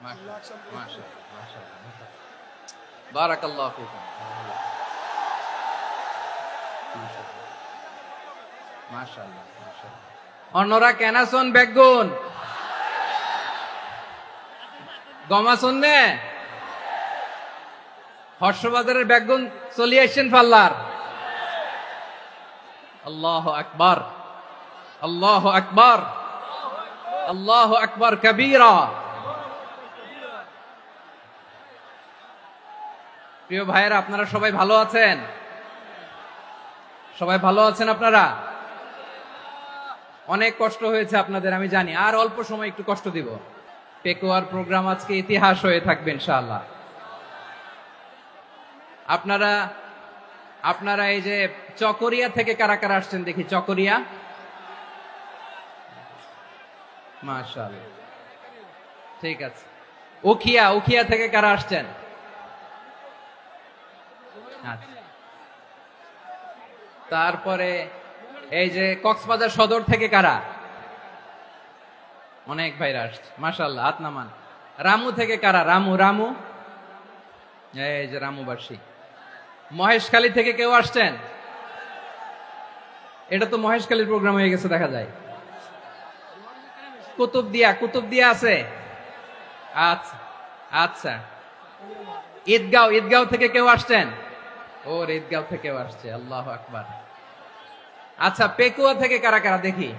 মাশাআল্লাহ মাশাআল্লাহ মাশাআল্লাহ বারাকাল্লাহু ফিকুম মাশাআল্লাহ মাশাআল্লাহ অন্যরা কেন আছেন বেগুন গমা শুননে হর্ষবাজারের বেগুন চলে আসছেন পাল্লার আল্লাহু আকবার আল্লাহু আকবার আল্লাহু আকবার কবীরা। প্রিয় ভাইয়েরা, আপনারা সবাই ভালো আছেন? সবাই ভালো আছেন? আপনারা অনেক কষ্ট হয়েছে আপনাদের, আমি জানি। আর অল্প সময় একটু কষ্ট দিব। পেকুয়ার প্রোগ্রাম আজকে ইতিহাস হয়ে থাকবে ইনশাআল্লাহ। আপনারা এই যে চকরিয়া থেকে কারা কারা আসছেন দেখি। চকরিয়া, মাশাআল্লাহ, ঠিক আছে। উখিয়া থেকে কারা আসছেন? আচ্ছা। তারপরে এই যে কক্সবাজার সদর থেকে কারা? অনেক ভাইরা আসছে, মাশাআল্লাহ, হাত নামান। রামু থেকে কারা? রামু, এই যে রামুবাসী। মহেশখালী থেকে কেউ আসছেন? এটা তো মহেশখালীর প্রোগ্রাম হয়ে গেছে দেখা যায়। কুতুবদিয়া আছে? আচ্ছা আচ্ছা। ঈদগাঁও থেকে কেউ আসছেন? ওর ঈদগাঁও থেকেও আসছে, আল্লাহু আকবার। আচ্ছা, পেকুয়া থেকে কারা কারা দেখি?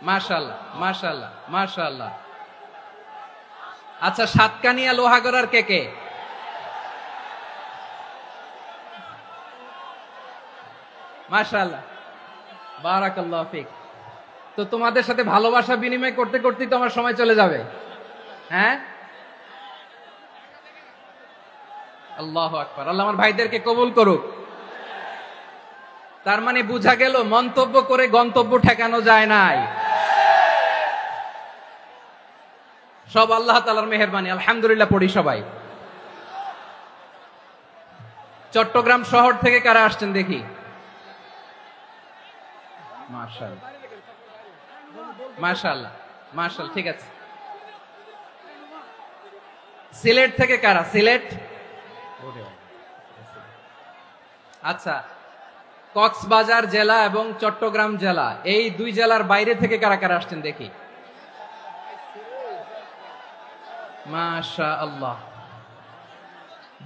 মাশাআল্লাহ মাশাআল্লাহ মাশাআল্লাহ। আচ্ছা, সাতকানিয়া লোহাগড়ার কে? মাশাআল্লাহ, বারাকাল্লাহু ফিক। তো তোমাদের সাথে ভালোবাসা বিনিময় করতে করতেই তো আমার সময় চলে যাবে। হ্যাঁ, আল্লাহু আকবার। আল্লাহ আমার ভাইদেরকে কবুল করুক। তার মানে বুঝা গেল মন্তব্য করে গন্তব্য ঠেকানো যায় নাই। সব আল্লাহ তাআলার মেহেরবানি, আলহামদুলিল্লাহ পড়ি সবাই। চট্টগ্রাম শহর থেকে কারা আসছেন দেখি? মাশাআল্লাহ মাশাআল্লাহ মাশাআল্লাহ, ঠিক আছে। সিলেট থেকে কারা? সিলেট, আচ্ছা। কক্সবাজার জেলা এবং চট্টগ্রাম জেলা, এই দুই জেলার বাইরে থেকে কারা কারা আসছেন দেখি? মাশাআল্লাহ।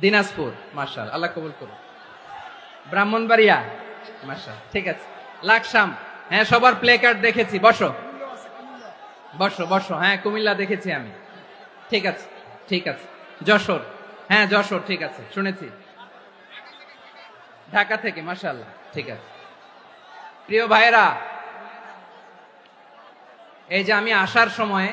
দিনাজপুর, মাশাআল্লাহ, আল্লাহ কবুল করুন। ব্রাহ্মণবাড়িয়া, মাশাআল্লাহ, ঠিক আছে। লাকসাম, হ্যাঁ, সবার প্লে কার্ড দেখেছি। বসো বসো বসো। হ্যাঁ, কুমিল্লা দেখেছি আমি, ঠিক আছে ঠিক আছে। যশোর, হ্যাঁ যশোর, ঠিক আছে, শুনেছি। ঢাকা থেকে, মাশাআল্লাহ, ঠিক আছে। প্রিয় ভাইরা, এই যে আমি আসার সময়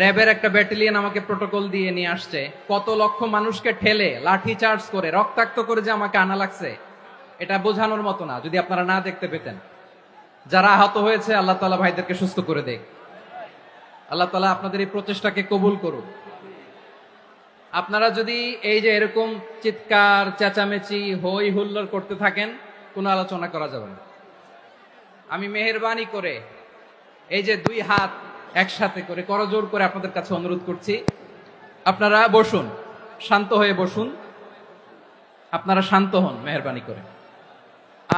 র্যাবের একটা ব্যাটালিয়ন আমাকে প্রোটোকল দিয়ে নিয়ে আসছে। কত লক্ষ মানুষকে ঠেলে লাঠি চার্জ করে রক্তাক্ত করে যে আমাকে আনা লাগছে, এটা বোঝানোর মতো না। যদি আপনারা না দেখতে পেতেন। যারা আহত হয়েছে, আল্লাহ তাআলা ভাইদেরকে সুস্থ করে দেখ। আল্লাহ তাআলা আপনাদের এই প্রচেষ্টাকে কবুল করুন। আপনারা যদি এই যে এরকম চিৎকার চেঁচামেচি হই হুল্লোড় করতে থাকেন, কোনো আলোচনা করা যাবে না। আমি মেহেরবানি করে এই যে দুই হাত একসাথে করে করজোড় করে আপনাদের কাছে অনুরোধ করছি, আপনারা বসুন, শান্ত হয়ে বসুন। আপনারা শান্ত হন মেহেরবানি করে।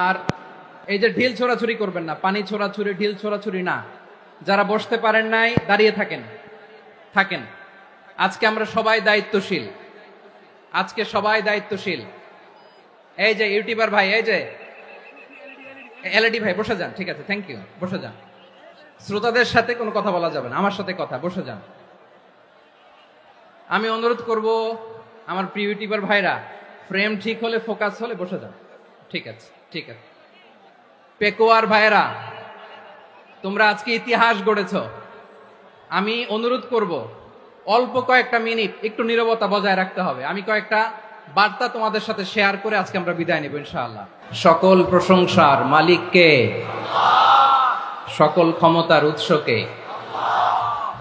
আর এই যে ঢিল ছোড়াছুরি করবেন না, পানি ছোড়াছুরি, ঢিল ছোড়াছুরি না। যারা বসতে পারেন নাই, দাঁড়িয়ে থাকেন। আজকে আমরা সবাই দায়িত্বশীল। আজকে সবাই দায়িত্বশীল। এই যে ইউটিউবার ভাই, এই যে এলইডি ভাই, বসে যান, ঠিক আছে, থ্যাংক ইউ, বসে যান। শ্রোতাদের সাথে কোনো কথা বলা যাবে না, আমার সাথে কথা, বসে যান। আমি অনুরোধ করব আমার প্রিয় ইউটিউবার ভাইরা, ফ্রেম ঠিক হলে, ফোকাস হলে বসে যান, ঠিক আছে ঠিক আছে। পেকুয়ার ভাইরা, তোমরা আজকে ইতিহাস গড়েছ। আমি অনুরোধ করব অল্প কয়েকটা মিনিট একটু নীরবতা বজায় রাখতে হবে। আমি কয়েকটা বার্তা তোমাদের সাথে শেয়ার করে আজকে আমরা বিদায় নেব ইনশাআল্লাহ। সকল প্রশংসার মালিককে, সকল ক্ষমতার উৎসকে,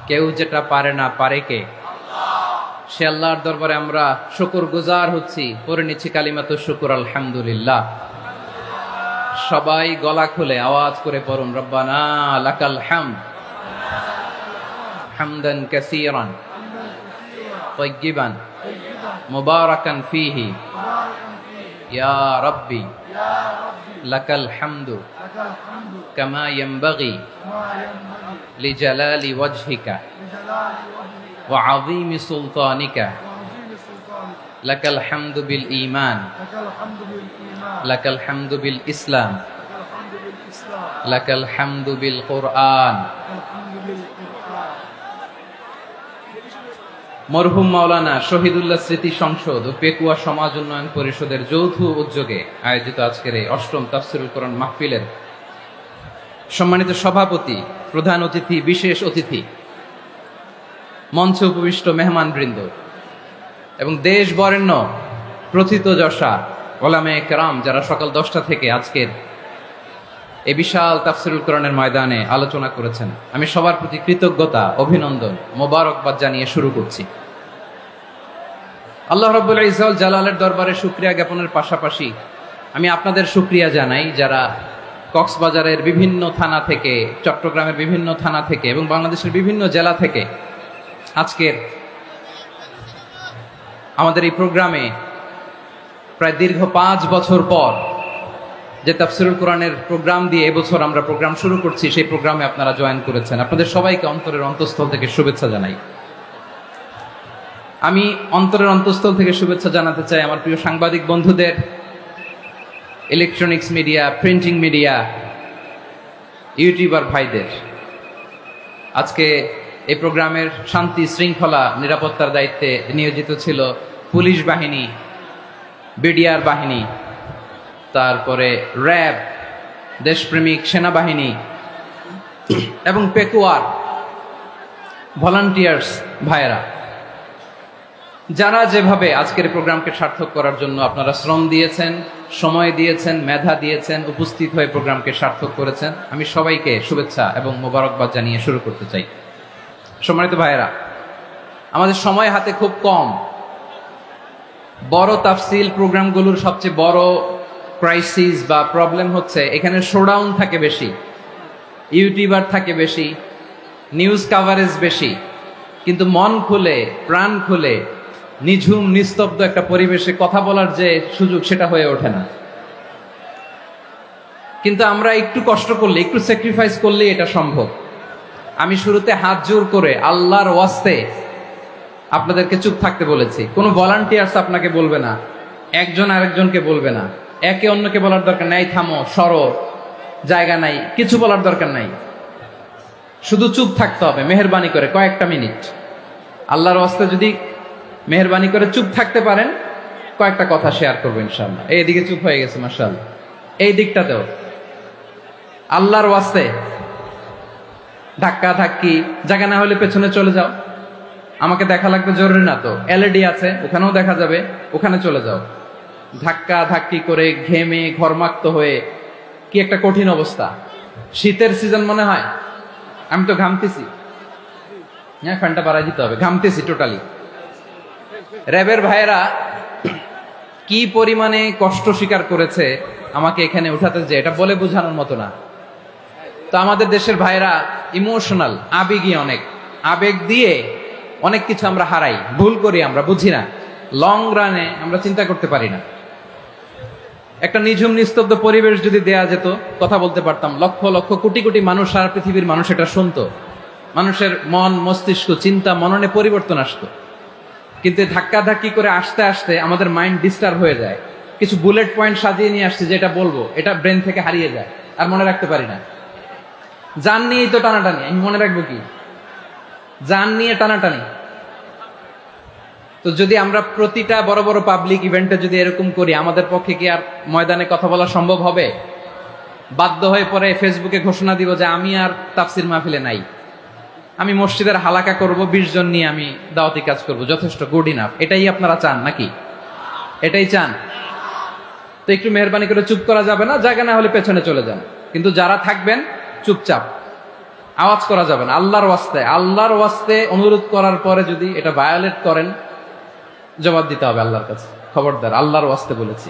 কেউ যেটা পারে না পারে কে, সে আল্লাহর দরবারে আমরা শুকর গুজার হচ্ছি, পড়ে নিচ্ছি কালিমাতুশ শুকর, আলহামদুলিল্লাহ। সবাই গলা খুলে আওয়াজ করে পড়ুন, রব্বানা লাকাল হামদ হামদান কাসীরান তাইয়্যিবান মুবারাকান ফীহি ইয়া রাব্বি লাকাল হামদু কামা ইয়ানবাগি লিজালালি ওয়াজহিকা ওয়া আযীমি সুলতানিকা লাকাল হামদু বিল ঈমান লাকাল হামদু বিল ইসলাম লাকাল হামদু বিল কুরআন। মরহুম মাওলানা শহীদুল্লাহ স্মৃতি সংসদ ও পেকুয়া সমাজ উন্নয়ন পরিষদের যৌথ উদ্যোগে আয়োজিত আজকের এই ৮ম তাফসীরুল কোরআন মাহফিলের সম্মানিত সভাপতি, প্রধান অতিথি, বিশেষ অতিথি, মঞ্চে উপবিষ্ট মেহমানবৃন্দ এবং দেশ বরেণ্য প্রথিতযশা ওলামায়ে কেরাম যারা সকাল 10টা থেকে আজকের এই বিশাল তাফসীরুল কোরআনের ময়দানে আলোচনা করেছেন, আমি সবার প্রতি কৃতজ্ঞতা, অভিনন্দন, মোবারকবাদ জানিয়ে শুরু করছি। আল্লাহ রাব্বুল ইজ্জত জালালের দরবারে শুকরিয়া জ্ঞাপনের পাশাপাশি আমি আপনাদের শুকরিয়া জানাই যারা কক্সবাজারের বিভিন্ন থানা থেকে, চট্টগ্রামের বিভিন্ন থানা থেকে এবং বাংলাদেশের বিভিন্ন জেলা থেকে আজকের আমাদের এই প্রোগ্রামে প্রায় দীর্ঘ 5 বছর পর যে তাফসীরুল কোরআনের প্রোগ্রাম দিয়ে এবছর আমরা প্রোগ্রাম শুরু করছি, সেই প্রোগ্রামে আপনারা জয়েন করেছেন। আপনাদের সবাইকে অন্তরের অন্তঃস্থল থেকে শুভেচ্ছা জানাই। আমি অন্তরের অন্তঃস্থল থেকে শুভেচ্ছা জানাতে চাই আমার প্রিয় সাংবাদিক বন্ধুদের, electronics media, printing media, YouTuber ভাইদের। আজকে এই প্রোগ্রামের শান্তি শৃঙ্খলা নিরাপত্তার দায়িত্বে নিয়োজিত ছিল পুলিশ বাহিনী, বিডিআর বাহিনী, তারপরে র্যাব, দেশপ্রেমিক সেনাবাহিনী এবং পেকুয়ার ভলান্টিয়ার্স ভাইয়েরা, যারা যেভাবে আজকের প্রোগ্রামকে সার্থক করার জন্য আপনারা শ্রম দিয়েছেন, সময় দিয়েছেন, মেধা দিয়েছেন, উপস্থিত হয়ে প্রোগ্রামকে সার্থক করেছেন, আমি সবাইকে শুভেচ্ছা এবং মোবারকবাদ জানিয়ে শুরু করতে চাই। সম্মানিত ভাইয়েরা, আমাদের সময় হাতে খুব কম। বড় তাফসীল প্রোগ্রামগুলোর সবচেয়ে বড় ক্রাইসিস বা প্রবলেম হচ্ছে এখানে শোডাউন থাকে বেশি, ইউটিউবার থাকে বেশি, নিউজ কাভারেজ বেশি, কিন্তু মন খুলে, প্রাণ খুলে, নিঝুম নিস্তব্ধ একটা পরিবেশে কথা বলার যে সুযোগ, সেটা হয়ে ওঠে না। কিন্তু আমরা একটু কষ্ট করলে, একটু স্যাক্রিফাইস করলে এটা সম্ভব। আমি শুরুতে হাত জোর করে আল্লাহর ওয়াস্তে আপনাদেরকে চুপ থাকতে বলেছি। কোনো ভলান্টিয়ার্স আপনাকে বলবে না, একজন আরেকজনকে বলবে না, একে অন্যকে বলার দরকার নাই, থামো, সরো, জায়গা নাই, কিছু বলার দরকার নাই। শুধু চুপ থাকতে হবে মেহেরবানি করে কয়েকটা মিনিট। আল্লাহর ওয়াস্তে যদি মেহেরবানি করে চুপ থাকতে পারেন, কয়েকটা কথা শেয়ার করবো ইনশাআল্লাহ। এইদিকে চুপ হয়ে গেছে মাশাআল্লাহ, এই দিকটাতেও আল্লাহর ওয়াস্তে ধাক্কা ধাক্কি, জায়গা না হলে পেছনে চলে যাও। আমাকে দেখা লাগবে জরুরি না তো, এলইডি আছে, ওখানেও দেখা যাবে, ওখানে চলে যাও। ধাক্কা ধাক্কি করে ঘেমে ঘরমাক্ত হয়ে কি একটা কঠিন অবস্থা। শীতের সিজন মনে হয়, আমি তো ঘামতেছি, হ্যাঁ ফ্যানটা বাড়াই দিতে হবে, ঘামতেছি টোটালি। র্যাবের ভাইয়েরা কি পরিমাণে কষ্ট স্বীকার করেছে আমাকে এখানে উঠাতে, যে এটা বলে বোঝানোর মতো না। তো আমাদের দেশের ভাইয়েরা ইমোশনাল, আবেগী, অনেক আবেগ দিয়ে অনেক কিছু আমরা হারাই, ভুল করি, আমরা বুঝি না, লং রানে আমরা চিন্তা করতে পারি না। একটা নিঝুম নিস্তব্ধ পরিবেশ যদি দেয়া যেত, কথা বলতে পারতাম, লক্ষ লক্ষ কোটি কোটি মানুষ, সারা পৃথিবীর মানুষ এটা শুনতো, মানুষের মন, মস্তিষ্ক, চিন্তা, মননে পরিবর্তন আসতো। কিন্তু ধাক্কা ধাক্কি করে আসতে আসতে আমাদের মাইন্ড ডিস্টার্ব হয়ে যায়। কিছু বুলেট পয়েন্ট সাজিয়ে নিয়ে আসছে, যেটা বলবো এটা ব্রেন থেকে হারিয়ে যায়, আর মনে রাখতে পারি না। জান নিয়েই তো টানাটানি, আমি মনে রাখবো কি? জান নিয়ে টানাটানি। তো যদি আমরা প্রতিটা বড় বড় পাবলিক ইভেন্টে যদি এরকম করি, আমাদের পক্ষে কি আর ময়দানে কথা বলা সম্ভব হবে? বাধ্য হয়ে পরে ফেসবুকে ঘোষণা দিব যে আমি আর তাফসির মাহফিলে নাই, আমি মসজিদের হালাকা করব, 20 জন নিয়ে আমি দাওয়াতি কাজ করব, যথেষ্ট, গুড ইনাফ। এটাই আপনারা চান নাকি? এটাই চান? তো একটু মেহরবানি করে চুপ করা যাবে না, জায়গা না হলে পেছনে চলে যান। কিন্তু যারা থাকবেন চুপচাপ, আওয়াজ করা যাবে না। আল্লাহর ওয়াস্তে, আল্লাহর ওয়াস্তে অনুরোধ করার পরে যদি এটা ভায়োলেট করেন, জবাব দিতে হবে আল্লাহর কাছে। খবরদার, আল্লাহর ওয়াস্তে বলেছি।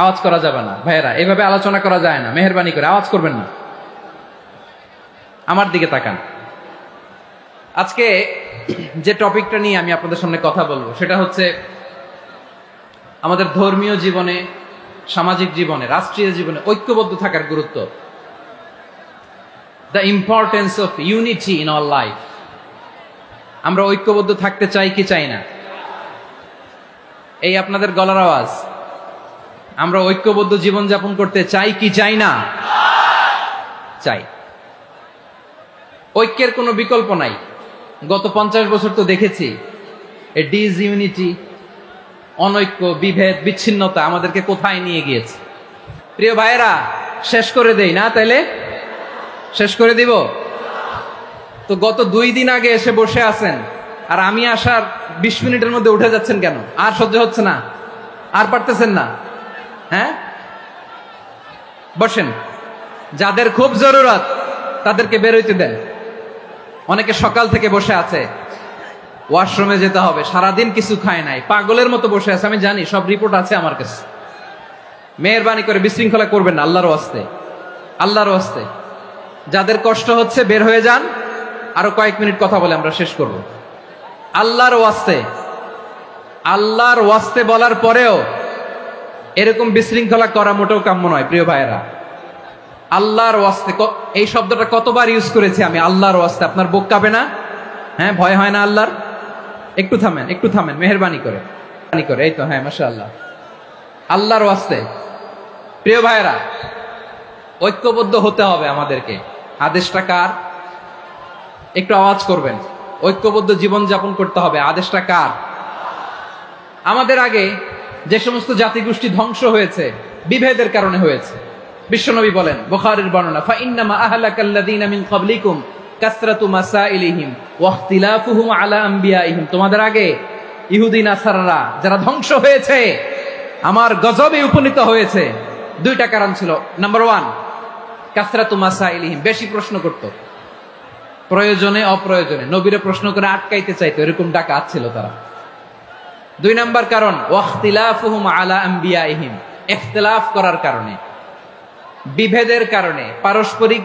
আওয়াজ করা যাবে না ভাইয়েরা, এভাবে আলোচনা করা যায় না, মেহেরবানি করে আওয়াজ করবেন না। আমার দিকে তাকান। আজকে যে টপিকটা নিয়ে আমি আপনাদের সামনে কথা বলবো সেটা হচ্ছে আমাদের ধর্মীয় জীবনে, সামাজিক জীবনে, রাষ্ট্রীয় জীবনে ঐক্যবদ্ধ থাকার গুরুত্ব। The importance of unity in our life. আমরা ঐক্যবদ্ধ থাকতে চাই কি চাই না? এই আপনাদের গলার আওয়াজ। আমরা ঐক্যবদ্ধ জীবনযাপন করতে চাই কি চাই না? চাই। ঐক্যের কোনো বিকল্প নাই। গত 50 বছর তো দেখেছি এই ডিসইউনিটি, অনৈক্য, বিভেদ, বিচ্ছিন্নতা আমাদেরকে কোথায় নিয়ে গিয়েছে। প্রিয় ভাইয়েরা, শেষ করে দেই না? তাইলে শেষ করে দিব তো। গত 2 দিন আগে এসে বসে আছেন, আর আমি আসার 20 মিনিটের মধ্যে উঠে যাচ্ছেন কেন? আর সহ্য হচ্ছে না? আর পারতেছেন না? হ্যাঁ, বসেন। যাদের খুব জরুরত তাদেরকে বের হইতে দেন। অনেকে সকাল থেকে বসে আছে, ওয়াশরুমে যেতে হবে, সারাদিন কিছু খায় নাই, পাগলের মতো বসে আছে। আমি জানি, সব রিপোর্ট আছে আমার কাছে। মেহেরবানি করে বিশৃঙ্খলা করবেন না, আল্লাহর ওয়াস্তে, আল্লাহর ওয়াস্তে। যাদের কষ্ট হচ্ছে বের হয়ে যান। আরো কয়েক মিনিট কথা বলে আমরা শেষ করব। আল্লাহর ওয়াস্তে, আল্লাহর ওয়াস্তে বলার পরেও এরকম বিশৃঙ্খলা করা মোটেও কাম্য নয়। প্রিয় ভাইয়েরা, আল্লাহর ওয়াস্তে, এই শব্দটা কতবার ইউজ করেছি আমি, আল্লাহর ওয়াস্তে। আপনার বুক কাঁপে না? হ্যাঁ, ভয় হয় না আল্লাহর? একটু থামেন, একটু থামেন, মেহেরবানি করে, এই তো, হ্যাঁ, মাশাআল্লাহ। আল্লাহর ওয়াস্তে প্রিয় ভাইয়েরা, ঐক্যবদ্ধ হতে হবে আমাদেরকে। আদেশটা কার? একটু আওয়াজ করবেন। ঐক্যবদ্ধ জীবন যাপন করতে হবে, আদেশটা কার? আমাদের আগে যে সমস্ত জাতিগোষ্ঠী ধ্বংস হয়েছে বিভেদের কারণে হয়েছে। বিশ্বনবী বলেন, বুখারীর বর্ণনা, ফা ইন্নামা আহলাকাল্লাযীনা মিন ক্বাবলিকুম কাসরাতু মাসাইলিহিম ওয়া ইখতিলাফুহুম আলা আম্বিয়াইহিম। তোমাদের আগে ইহুদি নাসারারা যারা ধ্বংস হয়েছে, আমার গজবে উপনীত হয়েছে, 2টা কারণ ছিল। নাম্বার 1, কাসরাতু মাসাইলিহিম, বেশি প্রশ্ন করত, প্রয়োজনে অপ্রয়োজনে নবীরে প্রশ্ন করে আটকাইতে চাইতো, এরকম ডাকাত ছিল তারা। 2 নাম্বার কারণ, ওয়া ইখতিলাফুহুম আলা আম্বিয়াইহিম, ইখতিলাফ করার কারণে, বিভেদের কারণে, পারস্পরিক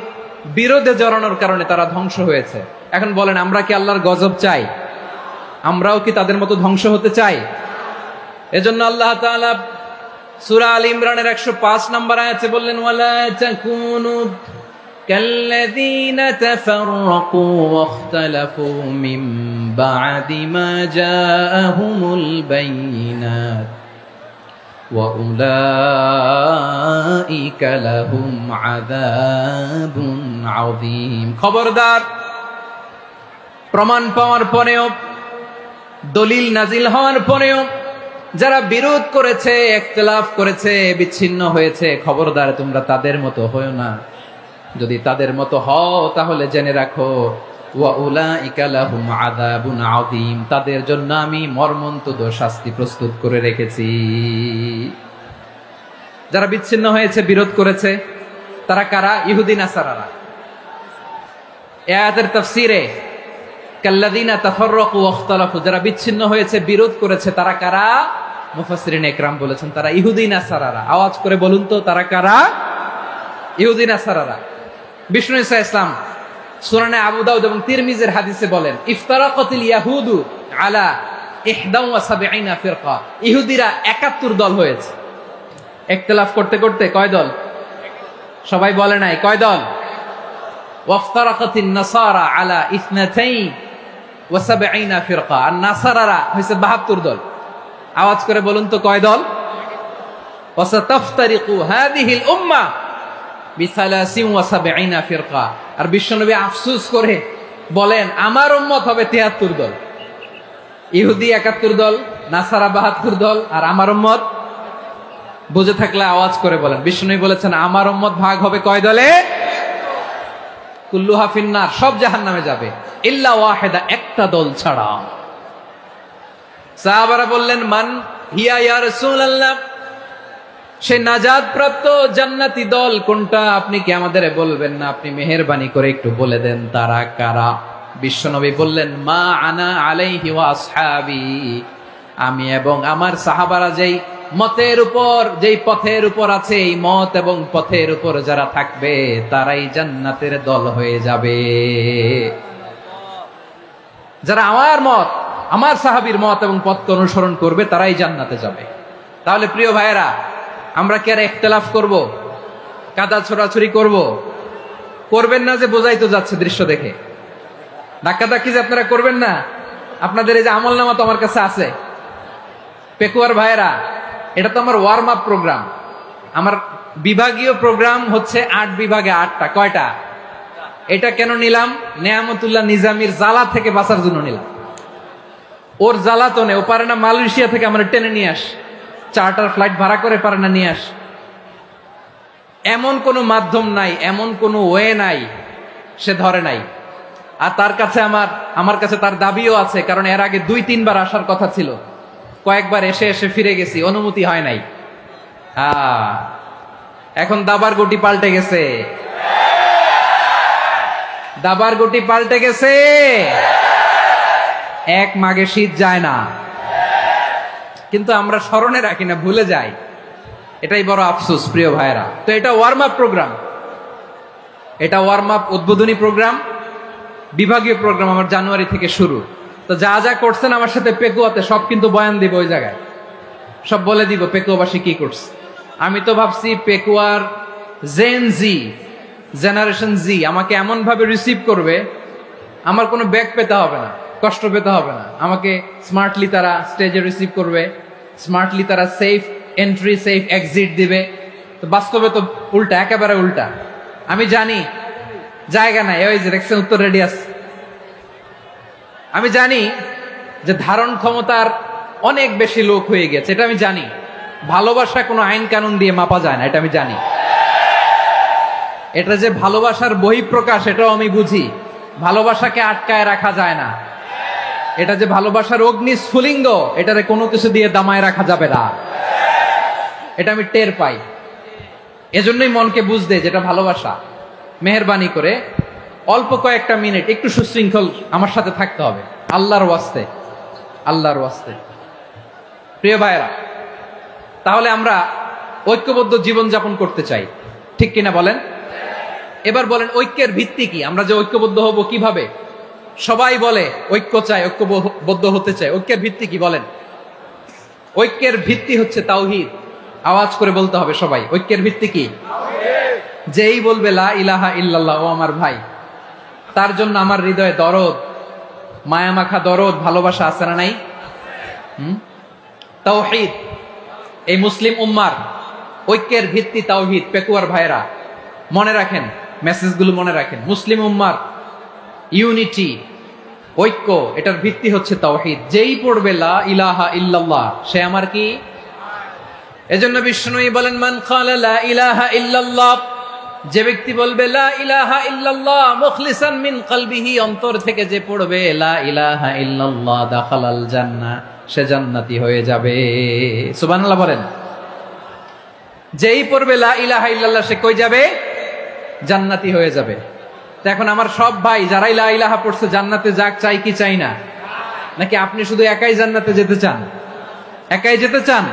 বিরোধে জড়ানোর কারণে তারা ধ্বংস হয়েছে। এখন বলেন, আমরা কি আল্লাহর গজব চাই? আমরাও কি তাদের মতো ধ্বংস হতে চাই? এজন্য আল্লাহ তাআলা সূরা আল ইমরানের 105 নম্বর আয়াতে বললেন, ওয়ালা তাকুনু কাল্লাযীনা তাফাররাকু ওয়াখতালাফু মিন বা'দি মা জাআহুমুল বাইয়িনাত ওয়া উলাইকা লাহুম আযাবুন আযীম। খবরদার, প্রমাণ পাওয়ার পরেও, দলিল নাজিল হওয়ার পরেও যারা বিরোধ করেছে, ইখতিলাফ করেছে, বিচ্ছিন্ন হয়েছে, খবরদার তোমরা তাদের মতো হয়ো না। যদি তাদের মতো হও তাহলে জেনে রাখো, ওয়া উলাইকা লাহুম আযাবুন আযীম, তাদের জন্য আমি মর্মন্তুদ শাস্তি প্রস্তুত করে রেখেছি। যারা বিচ্ছিন্ন হয়েছে, বিরোধ করেছে, তারা কারা? ইহুদি নাসারারা। এই আয়াতের তাফসীরে কাল্লাযীনা তাফাররাকু ওয়াখতালাফু, যারা বিচ্ছিন্ন হয়েছে, বিরোধ করেছে, তারা কারা? মুফাসসিরিন ইকরাম বলেছেন তারা ইহুদি নাসারারা। আওয়াজ করে বলুন তো, তারা কারা? ইহুদি নাসারারা। বিষ্ণু ঈসা ইসলাম সুনানে আবু দাউদ এবং তিরমিজির হাদিসে বলেন, ইফতারাকাতিল ইয়াহুদু আলা 71 ফিরকা, ইহুদিরা 71 দল হয়েছে। ইখতিলাফ করতে করতে কয় দল? সবাই বলে নাই, কয় দল? ওয়াফতারাকাতিন নাসারা আলা 72 ফিরকা, আর নাসারারা হয়েছে 72 দল। আওয়াজ করে বলুন তো, কয় দল? ওয়াসাতাফতারিকু হাযিহিল উম্মাহ বি73 ফিরকা। আর বিশ্বনবী আফসোস করে বলেন, আমার উম্মত হবে 73 দল। ইহুদি 71 দল, নাসারা 72 দল, আর আমার উম্মত, বুঝে থাকলে আওয়াজ করে বলেন। বিশ্বনবী বলেছেন, আমার উম্মত ভাগ হবে কয় দলে? কুল্লুহা ফিন্নার, সব জাহান্নামে যাবে, ইল্লা ওয়াহিদা, একটা দল ছাড়া। সাহাবারা বললেন, মান হিয়া ইয়া রাসূলুল্লাহ, সে নাজাত প্রাপ্ত জান্নাতি দল কোনটা? আপনি কি আমাদের বলবেন না? আপনি মেহেরবানি করে একটু বলে দেন তারা কারা। বিশ্বনবী বললেন, মা আনা আলাইহি ওয়া আসহাবি, আমি এবং আমার সাহাবারা যেই মতের উপর, যেই পথের উপর আছে, এই মত এবং পথের উপর যারা থাকবে তারাই জান্নাতের দল হয়ে যাবে। যারা আমার মত, আমার সাহাবীর মত এবং পথকে অনুসরণ করবে তারাই জান্নাতে যাবে। তাহলে প্রিয় ভাইয়েরা, আমরা কি আর ইখতিলাফ করব, কাদা ছোড়াছুরি করব? করবেন না যে বোঝাই তো যাচ্ছে দৃশ্য দেখে। ধাক্কাধাক্কি যে আপনারা করবেন না, আপনাদের এই যে আমলনামা তো আমার কাছে আছে। পেকুয়ার ভাইয়েরা, এটা তো আমার ওয়ার্ম আপ প্রোগ্রাম। আমার বিভাগীয় প্রোগ্রাম হচ্ছে 8 বিভাগে 8টা। কয়টা? এটা কেন নিলাম? নেয়ামতুল্লাহ নিজামীর জ্বালা থেকে বাঁচার জন্য নিলাম। ওর জ্বালাতনে ও পারে না মালয়েশিয়া থেকে আমার টেনে নিয়ে আস, চার্টার ফ্লাইট ভাড়া করে পারে না নিয়ে আস। এমন কোনো মাধ্যম নাই, এমন কোনো ওয়ে নাই সে ধরে নাই। আর তার কাছে আমার কাছে তার দাবিও আছে, কারণ এর আগে 2-3 বার আসার কথা ছিল, কয়েকবার এসে এসে ফিরে গেছি, অনুমতি হয় নাই। এখন দাবার গুটি পাল্টে গেছে, দাবার গুটি পাল্টে গেছে। এক মাঘে শীত যায় না, কিন্তু আমরা স্মরণে রাখি না, ভুলে যাই। এটাই বড় আফসোস প্রিয় ভাইরা। তো এটা ওয়ার্ম আপ প্রোগ্রাম, এটা ওয়ার্ম আপ উদ্বোধনী প্রোগ্রাম, বিভাগীয় প্রোগ্রাম আমার জানুয়ারি থেকে শুরু। তো যা যা করছেন আমার সাথে পেকুয়াতে সব কিন্তু বয়ান দিব, ওই জায়গায় সব বলে দিব পেকুয়াবাসী কি করছে। আমি তো ভাবছি পেকুয়ার জেনারেশন জি আমাকে এমন ভাবে রিসিভ করবে, আমার কোনো ব্যাক পেতে হবে না, কষ্ট পেতে হবে না। আমাকে স্মার্টলি তারা স্টেজে রিসিভ করবে, স্মার্টলি তারা সেফ এন্ট্রি সেফ এক্সিট দিবে। তো বাস্তবে তো উল্টা, একেবারে উল্টা। আমি জানি জায়গা নাই, ওই যে দেখছেন উত্তর রেডি আছে। আমি জানি যে ধারণ ক্ষমতার অনেক বেশি লোক হয়ে গেছে, এটা আমি জানি। ভালোবাসা কোনো আইন কানুন দিয়ে মাপা যায় না, এটা আমি জানি। এটা যে ভালোবাসার বহিঃপ্রকাশ এটাও আমি বুঝি। ভালোবাসাকে আটকায় রাখা যায় না। এটা যে ভালোবাসার অগ্নি স্ফুলিঙ্গ, এটারে কোনো কিছু দিয়ে দামায় রাখা যাবে না, এটা আমি টের পাই। এজন্যই মনকে বুঝতে যেটা ভালোবাসা। মেহেরবানি করে অল্প কয়েকটা মিনিট একটু সুশৃঙ্খল আমার সাথে থাকতে হবে, আল্লাহর ওয়াস্তে, আল্লাহর ওয়াস্তে। প্রিয় ভাইরা, তাহলে আমরা ঐক্যবদ্ধ জীবন যাপন করতে চাই, ঠিক কিনা বলেন? এবার বলেন ঐক্যের ভিত্তি কি? আমরা যে ঐক্যবদ্ধ হব কিভাবে? সবাই বলে ঐক্য চাই, ঐক্যবদ্ধ হতে চাই। ঐক্যের ভিত্তি কি বলেন? ঐক্যের ভিত্তি হচ্ছে তাওহীদ। আওয়াজ করে বলতে হবে সবাই, ঐক্যের ভিত্তি কি? যেই বলবে লা ইলাহা ইল্লাল্লাহ, ও আমার ভাই, তার জন্য আমার হৃদয়ে দরদ, মায়ামাখা দরদ, ভালোবাসা আছে না নাই? তাওহীদ। এই মুসলিম উম্মার ঐক্যের ভিত্তি তাওহীদ। পেকুয়ার ভাইরা মনে রাখেন, মেসেজগুলো মনে রাখেন। মুসলিম উম্মার ইউনিটি, ঐক্য, এটার ভিত্তি হচ্ছে তাওহীদ। যেই পড়বে লা ইলাহা ইল্লাল্লাহ সে আমার কি? এজন্য বিষ্ণুই বলেন, মান ক্বালা লা ইলাহা ইল্লাল্লাহ, যে ব্যক্তি বলবে লা ইলাহা ইল্লাল্লাহ মুখলিসান মিন কলবিহি, অন্তর থেকে যে পড়বে লা ইলাহা ইল্লাল্লাহ, দাখালাল জান্নাহ, সে জান্নাতি হয়ে যাবে। সুবহানাল্লাহ বলেন। যেই পড়বে লা ইলাহা ইল্লাল্লাহ সে কই যাবে? জান্নাতি হয়ে যাবে। তো এখন আমার সব ভাই যারাই লা ইলাহা পড়ছে জান্নাতে যাক, চাই কি চাই না? নাকি আপনি শুধু একাই জান্নাতে যেতে চান? একাই যেতে চান?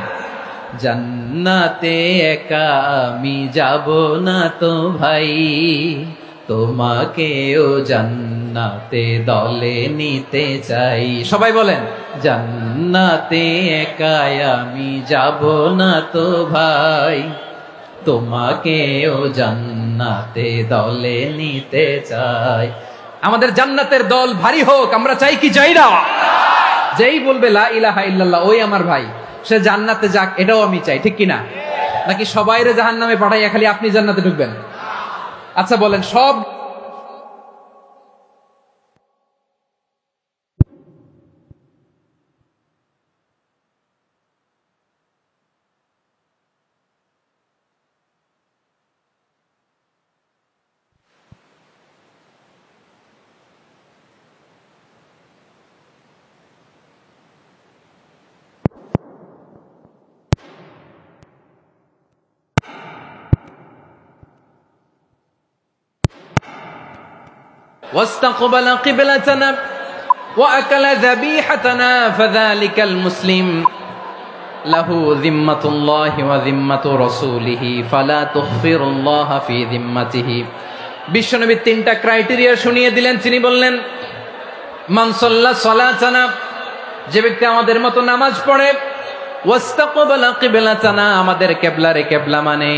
জান্নাতে একা আমি যাব না তো ভাই, তোমাকেও জান্নাতে দলে নিতে চাই। সবাই বলেন, জান্নাতে একা আমি যাব না তো ভাই, তোমাকেও জান্নাতে দলে নিতে চাই। আমাদের জান্নাতের দল ভারী হোক, আমরা চাই কি চাই না? যেই বলবে লা ইলাহা ইল্লাল্লাহ ওই আমার ভাই, সে জান্নাতে যাক, এটাও আমি চাই, ঠিক কিনা? নাকি সবাইরে জাহান্নামে পাঠাইয়া খালি আপনি জান্নাতে ঢুকবেন? আচ্ছা বলেন, সব واستقبل قبلتنا وأكل ذبيحتنا فذلك المسلم লাহু যিম্মাতুল্লাহি ওয়া যিম্মাতু রাসূলিহি ফালা তুখফিরুল্লাহা ফি যিম্মাতিহি। বিশ্বনবী তিনটা ক্রাইটেরিয়া শুনিয়ে দিলেন। তিনি বললেন, মান সাল্লা সালাতানা, যে ব্যক্তি আমাদের মতো নামাজ পড়ে, ওয়াস্তাকবালা কিবলাতানা, আমাদের কিবলারে কিবলা মানে,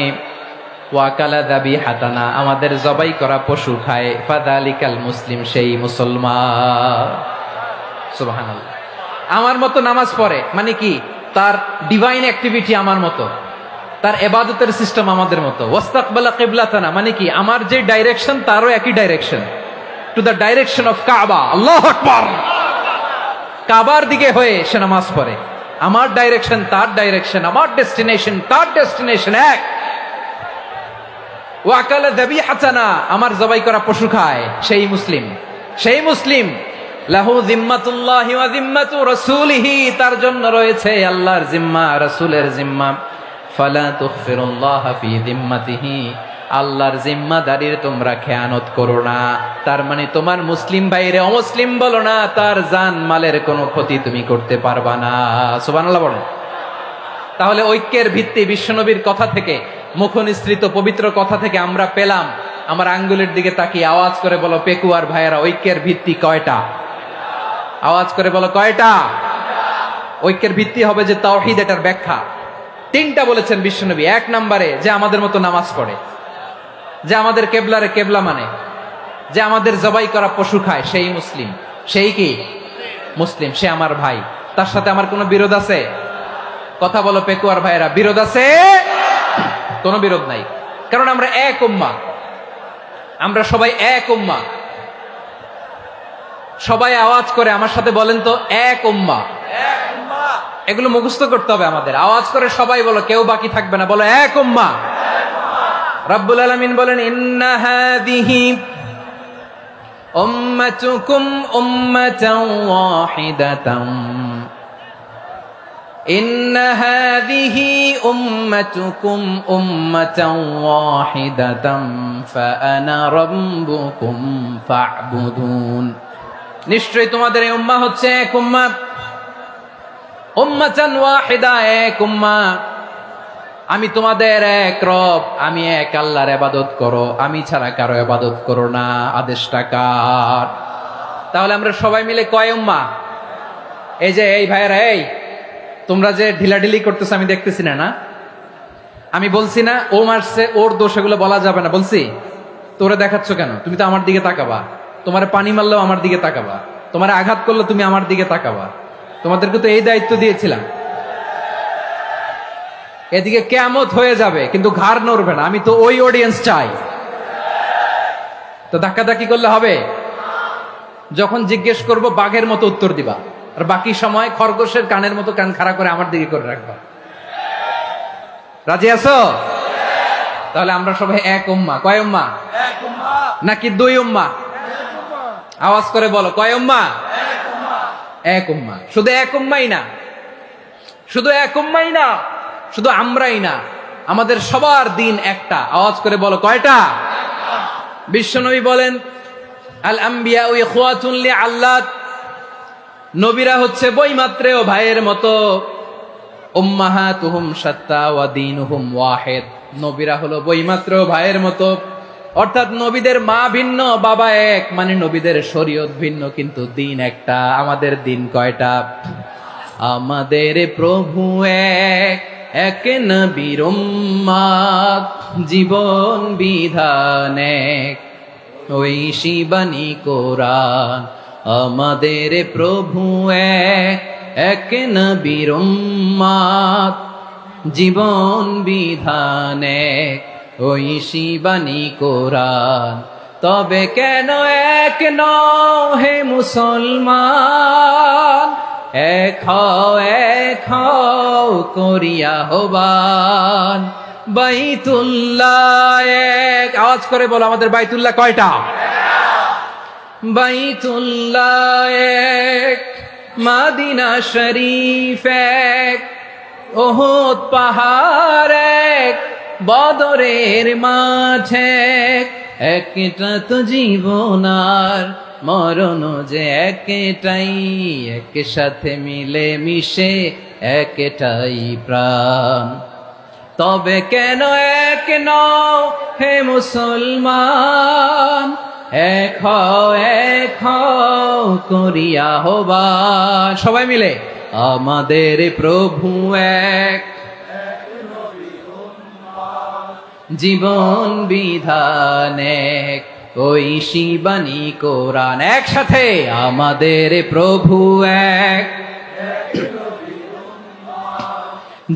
ওয়াকালা যাবিহাতানা, আমাদের জবাই করা পশু খায়, ফাযালিকাল মুসলিম, সেই মুসলমান। সুবহানাল্লাহ। আমার মতো নামাজ পড়ে মানে কি? তার ডিভাইন অ্যাক্টিভিটি আমার মতো, তার ইবাদতের সিস্টেম আমাদের মতো। ওয়াস্তাকবালা কিবলাতানা মানে কি? আমার যে ডাইরেকশন তারও একই direction, to the direction of কাবা। আল্লাহু আকবার। কাবার দিকে হয়ে সে নামাজ পড়ে। আমার ডাইরেকশন তার ডাইরেকশন, আমার ডেস্টিনেশন তার ডেস্টিনেশন এক। ওয়াকালা যাবিহাতানা, আমার জবাই করা পশু খায়, সেই মুসলিম। সেই মুসলিম। লাহু যিম্মাতুল্লাহি ওয়া যিম্মাতু রাসূলিহি, তার জন্য রয়েছে আল্লাহর জিম্মা, রাসূলের জিম্মা। ফালা তুখফিরুল্লাহা ফি যিম্মাতিহি, আল্লাহর জিম্মাদারির তোমরা খেয়ানত করো না। তার মানে তোমার মুসলিম ভাইরে অমুসলিম বলো না, তার জান মালের কোনো ক্ষতি তুমি করতে পারবা না। সুবহানাল্লাহ বলেন। তাহলে ঐক্যের ভিত্তি বিশ্বনবীর কথা থেকে, মুখনিসৃত পবিত্র কথা থেকে আমরা পেলাম। আমার আঙ্গুলের দিকে তাকিয়ে আওয়াজ করে বলো পেকুয়ার ভাইয়েরা, ঐক্যের ভিত্তি কয়টা? আওয়াজ করে বলো কয়টা? ঐক্যের ভিত্তি হবে যে তাওহীদ, এটার ব্যাখ্যা। তিনটা বলেছেন বিশ্বনবী। এক নম্বরে, যে আমাদের মতো নামাজ পড়ে, যে আমাদের কেবলারে কেবলা মানে, যে আমাদের জবাই করা পশু খায়, সেই মুসলিম। সেই কি? মুসলিম। সে আমার ভাই, তার সাথে আমার কোনো বিরোধ আছে? কথা বলো পেকুয়ার ভাইয়েরা, বিরোধ আছে? কোনো বিরোধ নাই, কারণ আমরা এক উম্মাহ, আমরা সবাই এক উম্মাহ। সবাই আওয়াজ করে আমার সাথে বলেন তো, এক উম্মাহ। এগুলো মুখস্থ করতে হবে আমাদের। আওয়াজ করে সবাই বলো, কেউ বাকি থাকবে না, বলো এক উম্মাহ। রব্বুল আলামিন বলেন, ইন্না হাযিহি উম্মাতুকুম উম্মাতান ওয়াহিদাতান, ইন্না হাযিহি উম্মাতুকুম উম্মাতান ওয়াহিদাতান ফাআনা রাব্বুকুম ফা'বুদুন। নিশ্চয়ই তোমাদের এই উম্মাহ হচ্ছে এক উম্মাহ, উম্মাতান ওয়াহিদা, এক উম্মাহ। আমি তোমাদের এক রব, আমি এক আল্লাহর ইবাদত করো, আমি ছাড়া কারো ইবাদত করো না। আদেশটা কার? তাহলে আমরা সবাই মিলে কয় উম্মাহ? এই যে এই ভাইয়েরা, এই তোমরা যে ঢিলাঢিলি করতেছো আমি দেখতেছি না, না? আমি বলছি না ও মারছে, ওর দোষ, এগুলো বলা যাবে না। বলছি তোরে দেখাচ্ছ কেন? তুমি তো আমার দিকে তাকাবা। তোমার পানি মারলেও আমার দিকে তাকাবা, তোমার আঘাত করলে তুমি আমার দিকে তাকাবা। তোমাদেরকে তো এই দায়িত্ব দিয়েছিলাম। এদিকে কিয়ামত হয়ে যাবে কিন্তু ঘাড় নড়বে না। আমি তো ওই অডিয়েন্স চাই। তো ধাক্কাধাক্কি করলে হবে? যখন জিজ্ঞেস করব বাঘের মতো উত্তর দিবা, আর বাকি সময় খরগোশের কানের মতো কান খাড়া করে আমার দিকে করে রাখবা। রাজি আছো? তাহলে আমরা সবাই এক উম্মাহ। কয় উম্মাহ? নাকি দুই উম্মাহ? আওয়াজ করে বলো, কয় উম্মাহ? এক উম্মাহ। শুধু এক উম্মাহই না, শুধু এক উম্মাহই না, শুধু আমরাই না, আমাদের সবার দিন একটা। আওয়াজ করে বলো কয়টা? বিশ্বনবী বলেন, আল আম্বিয়া ইখওয়াতুন লিআল্লাত, নবীরা হচ্ছে বৈমাত্রেয় ভাইয়ের মতো। উম্মাহাতুহুম শাত্তা ওয়া দীনুহুম ওয়াহিদ, নবীরা হলো বৈমাত্রেয় ভাইয়ের মতো। অর্থাৎ নবীদের মা ভিন্ন, বাবা এক, মানে নবীদের শরীয়ত ভিন্ন, কিন্তু দিন একটা। আমাদের দিন কয়টা? আমাদের প্রভু এক, এক নবীর উম্মাত, জীবন বিধান এক, ওই শিবানী কোরআন। আমাদের প্রভু এক, এক নবীর উম্মাত, জীবন বিধান এক, ওই শিবানী কোরআন। তবে কেন এক নও হে মুসলমান, এক হও করিয়া হবান। বাইতুল্লাহ এক, আওয়াজ করে বলো আমাদের বাইতুল্লাহ কয়টা? বাইতুল্লাহ এক, মাদিনা শরীফ এক, ওহুদ পাহাড় এক, বদরের মাঠ এক। একটা তো জীবন আর মরণ যে একটাই, এক সাথে মিলে মিশে একটাই প্রাণ। তবে কেন এক নও হে মুসলমান, এক হও করিয়া আহ্বান। সবাই মিলে আমাদের প্রভু এক, জীবন বিধান এক, ওই শিবানী কোরআন। একসাথে আমাদের প্রভু এক,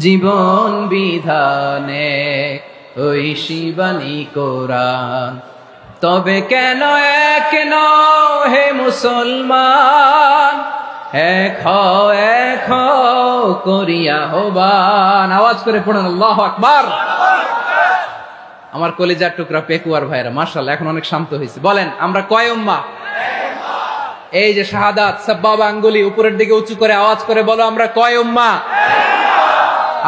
জীবন বিধান এক, ওই শিবানী কোরআন। তবে কেন এক নও হে মুসলমান, এক হও করিয়া আহ্বান। আওয়াজ করে পড়ুন আল্লাহু আকবার। আমার কলিজার টুকরা পেকুয়ার ভাইরা মাশাআল্লাহ এখন অনেক শান্ত হয়েছে। বলেন আমরা কয় উম্মাহ? এই যে শাহাদাত সাব্বাবা আঙ্গুলি উপরের দিকে উঁচু করে আওয়াজ করে বলো আমরা কয় উম্মাহ?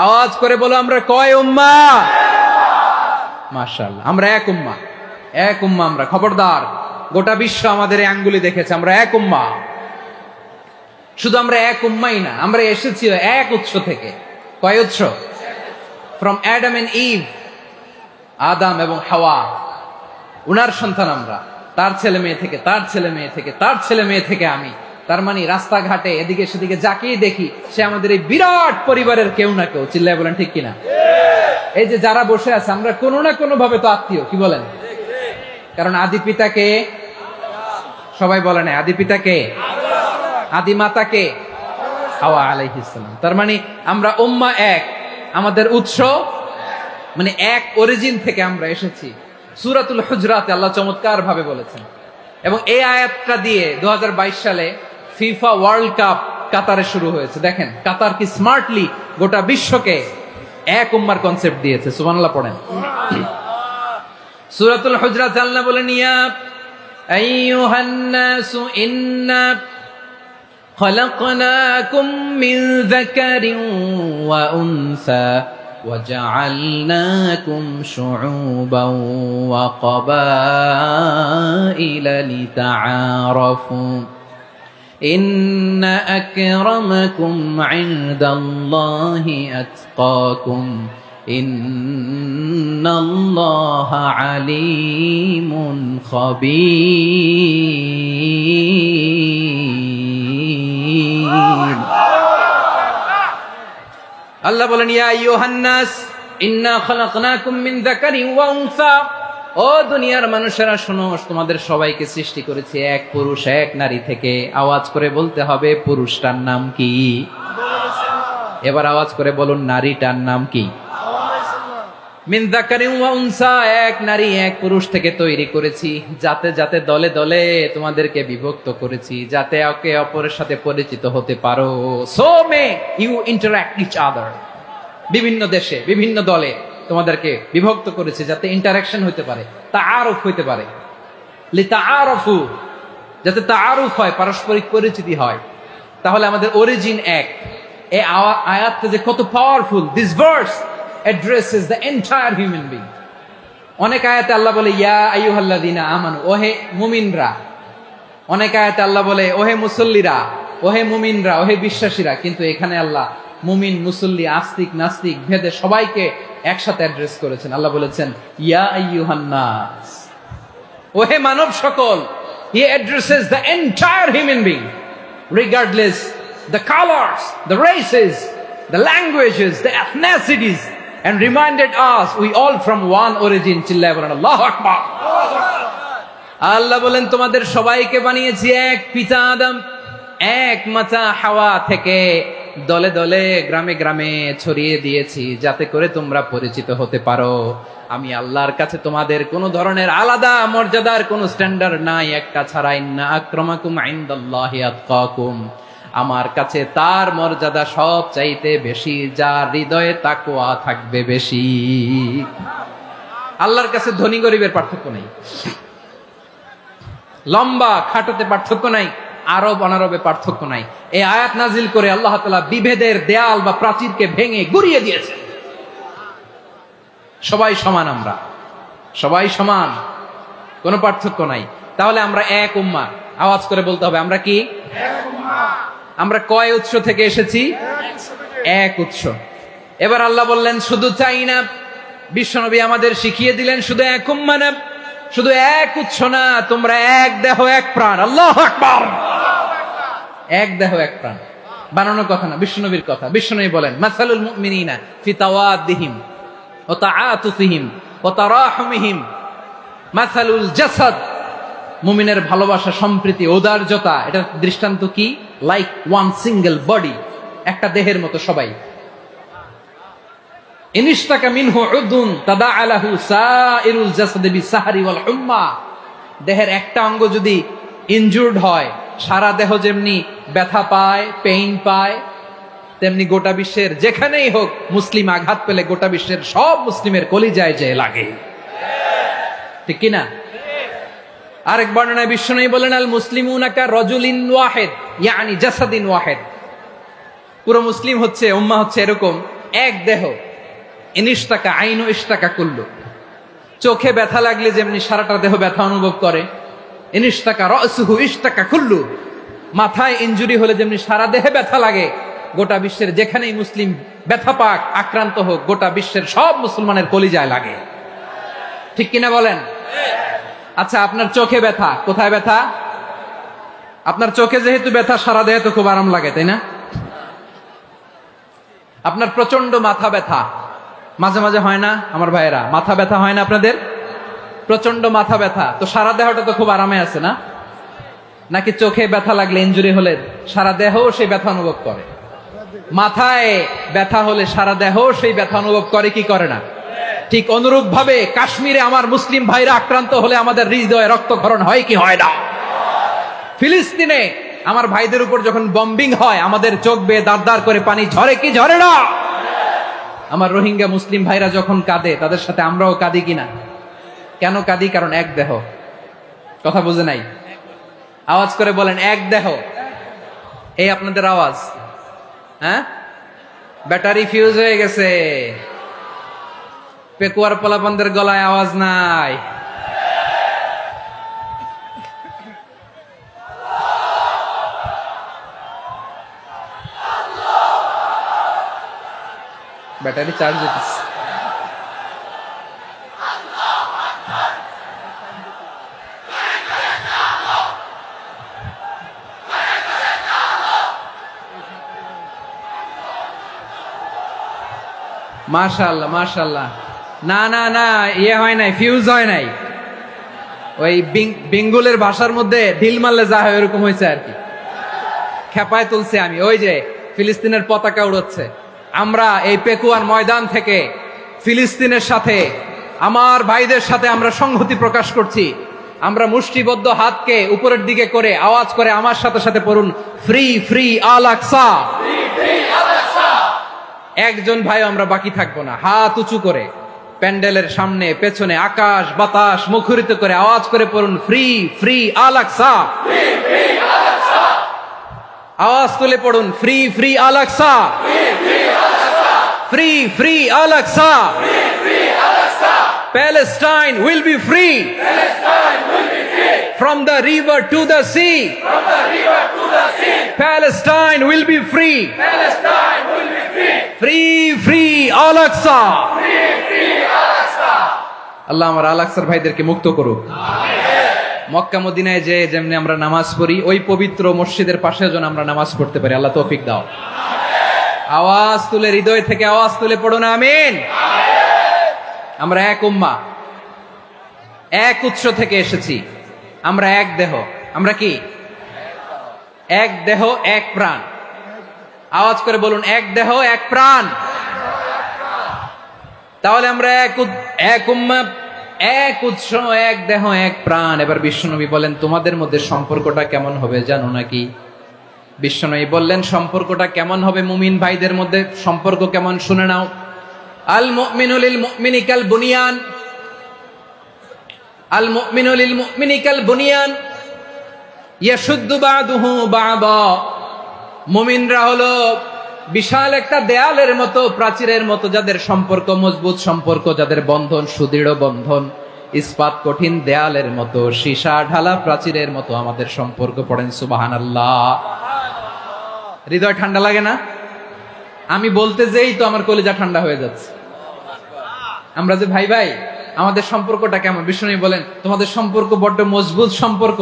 আওয়াজ করে বলো আমরা কয় উম্মাহ? মাশাআল্লাহ আমরা এক উম্মাহ, এক উম্মাহ আমরা। খবরদার, গোটা বিশ্ব আমাদের এই আঙ্গুলি দেখেছে, আমরা এক উম্মাহ। শুধু আমরা এক উম্মাই না, আমরা এসেছি এক উৎস থেকে। কয় উৎস? ফ্রম অ্যাডাম এন্ড ইভ, আদম এবং হাওয়া, উনার সন্তান আমরা। তার ছেলে মেয়ে থেকে, তার ছেলে মেয়ে থেকে, তার ছেলে মেয়ে থেকে আমি। তার মানে রাস্তাঘাটে এদিকে সেদিকে যাকেই দেখি সে আমাদের এই বিরাট পরিবারের কেউ না কেউ। চিল্লায় বলেন ঠিক কিনা? এই যে যারা বসে আছে আমরা কোনো না কোনো ভাবে তো আত্মীয়, কি বলেন? কারণ আদি পিতাকে সবাই বলে না, আদি পিতাকে, আদি মাতাকে হাওয়া আলাইহিস সালাম। তার মানে আমরা উম্মাহ এক, আমাদের উৎস মানে এক অরিজিন থেকে আমরা এসেছি। সূরাতুল হুজরাতে আল্লাহ চমৎকার ভাবে বলেছেন। এবং এই আয়াতটা দিয়ে 2022 সালে ফিফা ওয়ার্ল্ড কাপ কাতারে শুরু হয়েছে। দেখেন কাতার কি স্মার্টলি গোটা বিশ্বকে এক উম্মার কনসেপ্ট দিয়েছে। সুবহানাল্লাহ পড়েন। সূরাতুল হুজরাত আল্লাহ বলেন ইয়া আইয়ুহান নাসু ইন্না খলাকনাকুম মিন যাকারিন ওয়া উনসা وجعلناكم شعوبا وقبائل لتعارفوا إن أكرمكم عند الله أتقاكم إن الله عليم خبير। আল্লাহ বলেন ইয়া আইয়ুহান নাস ইন্না খালাকনাকুম মিন যাকারিন ওয়া উনসা, ও দুনিয়ার মানুষেরা শোনো, তোমাদের সবাইকে সৃষ্টি করেছি এক পুরুষ এক নারী থেকে। আওয়াজ করে বলতে হবে পুরুষটার নাম কি? এবার আওয়াজ করে বলুন নারীটার নাম কি? মিন যাকারিন ওয়া উনসা, এক নারী এক পুরুষ থেকে তৈরি করেছি। যাতে যাতে দলে দলে তোমাদেরকে বিভক্ত করেছি, যাতে একে অপরের সাথে পরিচিত হতে পারো। So may you interact each other. বিভিন্ন দেশে বিভিন্ন দলে তোমাদেরকে বিভক্ত করেছি যাতে ইন্টারঅ্যাকশন হতে পারে, তাআরুফ হতে পারে। লিতাআরফু, যাতে তাআরুফ হয়, পারস্পরিক পরিচিতি হয়। তাহলে আমাদের অরিজিন এক। এই আয়াতটা যে কত powerful. This verse addresses the entire human being. অনেক আয়াতে আল্লাহ বলে ইয়া আইয়ুহাল্লাযীনা আমানু, ওহে মুমিনরা। অনেক আয়াতে আল্লাহ বলে ওহে মুসল্লিরা, ওহে মুমিনরা, ওহে বিশ্বাসীরা। কিন্তু এখানে আল্লাহ মুমিন মুসল্লি আস্তিক নাস্তিক ভেদে সবাইকে একসাথে অ্যাড্রেস করেছেন। আল্লাহ বলেছেন ইয়া আইয়ুহান নাস, ওহে মানব সকল। He addresses the entire human being regardless the colors, the races, the languages, the ethnicities, and reminded us we all from one origin. চিল্লায় বলেন আল্লাহু আকবার। আল্লাহ বলেন তোমাদের সবাইকে বানিয়েছি এক পিতা আদম, এক মাতা হাওয়া থেকে। দলে দলে গ্রামে গ্রামে ছড়িয়ে দিয়েছি যাতে করে তোমরা পরিচিত হতে পারো। আমি আল্লাহর কাছে তোমাদের কোনো ধরনের আলাদা মর্যাদার কোনো স্ট্যান্ডার্ড নাই একটা ছাড়া। ইন্না আক্রামাকুম ইনদাল্লাহি আতকাকুম, আমার কাছে তার মর্যাদা সব চাইতে বেশি যার হৃদয়ে তাকওয়া থাকবে বেশি। আল্লাহর কাছে ধনী গরিবের পার্থক্য নাই, লম্বা খাটোতে পার্থক্য নাই, আরব অনারবে পার্থক্য নাই। এই আয়াত নাজিল করে আল্লাহ তাআলা বিভেদের দেয়াল বা প্রাচীরকে ভেঙে গুড়িয়ে দিয়েছেন। সবাই সমান, আমরা সবাই সমান, কোনো পার্থক্য নাই। তাহলে আমরা এক উম্মাহ। আওয়াজ করে বলতে হবে আমরা কি? আমরা কয় উৎস থেকে এসেছি? এক উৎস। এবার আল্লাহ বললেন শুধু চাই না, বিশ্বনবী আমাদের শিখিয়ে দিলেন শুধু এক উম্মাহ না, শুধু এক উৎস না, তোমরা এক দেহ এক প্রাণ। আল্লাহু আকবার। এক দেহ এক প্রাণ বানানোর কথা না, বিশ্বনবীর কথা। বিশ্বনবী বলেন মাসালুল মুমিনিনা ফি তাওয়াদ্দিহিম ওয়া তাআতুফিহিম ওয়া তারাহুমিহিম মাসালুল জাসাদ। মুমিনের ভালোবাসা, সম্প্রীতি, ঔদার্যতা, এটা দৃষ্টান্ত কি? লাইক ওয়ান সিঙ্গেল বডি, একটা দেহের মতো সবাই। ইনিশতাকা মিনহু উদুন তাদাআ লাহু সাইরুল জাসাদি বিসাহরি ওয়াল হুম্মা। দেহের একটা অঙ্গ যদি ইনজুরড হয়, সারা দেহ যেমনি ব্যথা পায়, পেইন পায়, তেমনি গোটা বিশ্বের যেখানেই হোক মুসলিম আঘাত পেলে গোটা বিশ্বের সব মুসলিমের কলিজায় যে লাগে, ঠিক কিনা? আরেক বর্ণনায় বিশ্বনবী বলেন আল মুসলিমুনা কা রাজুলিন ওয়াহিদ ইয়ানি জাসাদিন ওয়াহিদ। পুরো মুসলিম হচ্ছে, উম্মাহ হচ্ছে এরকম এক দেহ। ইনিশতাকা আইনু ইশতাকা কুল্লু। চোখে ব্যথা লাগলে যেমনি সারাটা দেহ ব্যথা অনুভব করে, ইনিশতাকা রাসুহু ইশতাকা কুল্লু। মাথায় ইনজুরি হলে যেমনি সারা দেহে ব্যথা লাগে, গোটা বিশ্বের যেখানেই মুসলিম ব্যথা পাক, আক্রান্ত হোক, গোটা বিশ্বের সব মুসলমানের কলিজায় লাগে, ঠিক কিনা বলেন? আচ্ছা, আপনার চোখে ব্যথা, কোথায় ব্যথা? আপনার চোখে যেহেতু ব্যথা, সারা দেহে তো খুব আরাম লাগে, তাই না? আপনার প্রচন্ড মাথা ব্যথা মাঝে মাঝে হয় না আমার ভাইয়েরা? মাথা ব্যথা হয় না আপনাদের? প্রচন্ড মাথা ব্যথা, তো সারা দেহটা তো খুব আরামে আছে না? নাকি চোখে ব্যথা লাগলে, ইনজুরি হলে সারা দেহ সেই ব্যথা অনুভব করে? মাথায় ব্যথা হলে সারা দেহ সেই ব্যথা অনুভব করে কি করে না? ঠিক অনুরূপ ভাবে কাশ্মীরে আমার মুসলিম ভাইরা আক্রান্ত হলে আমাদের হৃদয়ে রক্তক্ষরণ হয় কি হয় না? ফিলিস্তিনে আমার ভাইদের উপর যখন বম্বিং হয়, আমাদের চোখ বেয়ে দাঁড় দাঁড় করে পানি ঝরে কি ঝরে না? আমার রোহিঙ্গা মুসলিম ভাইরা যখন কাঁদে, তাদের সাথে আমরাও কাঁদি কিনা? কেন কাঁদি? কারণ এক দেহ। কথা বুঝে নাই? আওয়াজ করে বলেন এক দেহ। এই আপনাদের আওয়াজ, হ্যাঁ? ব্যাটারি ফিউজ হয়ে গেছে, পেকুয়ার পোলাপানদের গলায় আওয়াজ নাই। ব্যাটারি চার্জ হতেছে। মাশাআল্লাহ মাশাআল্লাহ। না না না, ইয়ে হয় নাই, ফিউজ হয় নাই। ওই বেঙ্গলের ভাষার মধ্যে ঢিল মারলে যা হয় এরকম হয়েছে আর কি। খেপায় তুলছে আমি। ওই যে ফিলিস্তিনের পতাকা উড়াচ্ছে, আমরা এই পেকুয়ার ময়দান থেকে ফিলিস্তিনের সাথে, আমার ভাইদের সাথে আমরা সংহতি প্রকাশ করছি। আমরা মুষ্টিবদ্ধ হাতকে উপরের দিকে করে আওয়াজ করে আমার সাথে সাথে পড়ুন, ফ্রি ফ্রি আল আকসা। একজন ভাই আমরা বাকি থাকবো না। হাত উঁচু করে প্যান্ডেলের সামনে পেছনে আকাশ বাতাস মুখরিত করে আওয়াজ করে পড়ুন, ফ্রি ফ্রি আল আকসা। আওয়াজ তুলে পড়ুন, free free Al Aqsa, free free Al Aqsa. Palestine will be free from the river to the sea. Palestine will be free. Free free Al Aqsa. আল্লাহ আমার আল আকসার ভাইদেরকে মুক্ত করুক। মক্কা মদিনায় যে যেমনি আমরা নামাজ পড়ি, ওই পবিত্র মসজিদের পাশে যেন আমরা নামাজ পড়তে পারি। আল্লাহ তৌফিক দাও। আওয়াজ তুলে, হৃদয় থেকে আওয়াজ তুলে পড়ুন আমিন। আমরা এক উম্মাহ, এক উৎস থেকে এসেছি। আমরা এক দেহ। আমরা কি? এক দেহ এক প্রাণ। আওয়াজ করে বলুন, এক দেহ এক প্রাণ। তাহলে আমরা এক উম্মাহ, এক উৎস, এক দেহ এক প্রাণ। এবার বিশ্বনবী বলেন, তোমাদের মধ্যে সম্পর্কটা কেমন হবে জানো নাকি? বিশ্বনবী বললেন, সম্পর্কটা কেমন হবে মুমিন ভাইদের মধ্যে? সম্পর্ক কেমন শুনে নাও। আল মুমিনু লিল মুমিনি কাল বুনিয়ান, আল মুমিনু লিল মুমিনি কাল বুনিয়ান ইয়াশুদ্দু বা'দুহু বা'দা। মুমিনরা হলো বিশাল একটা দেয়ালের মতো, প্রাচীরের মতো, যাদের সম্পর্ক মজবুত সম্পর্ক, যাদের বন্ধন সুদৃঢ় বন্ধন, ইস্পাত কঠিন দেয়ালের মতো, সীসা ঢালা প্রাচীরের মতো আমাদের সম্পর্ক। পড়েন সুবহানাল্লাহ। হৃদয় ঠান্ডা লাগে না? আমি বলতে যেই তো আমার কলিজা ঠান্ডা হয়ে যাচ্ছে। আমরা যে ভাই ভাই, আমাদের সম্পর্কটা কেমন? বিষ্ণু বলেন তোমাদের সম্পর্ক বড্ড মজবুত সম্পর্ক,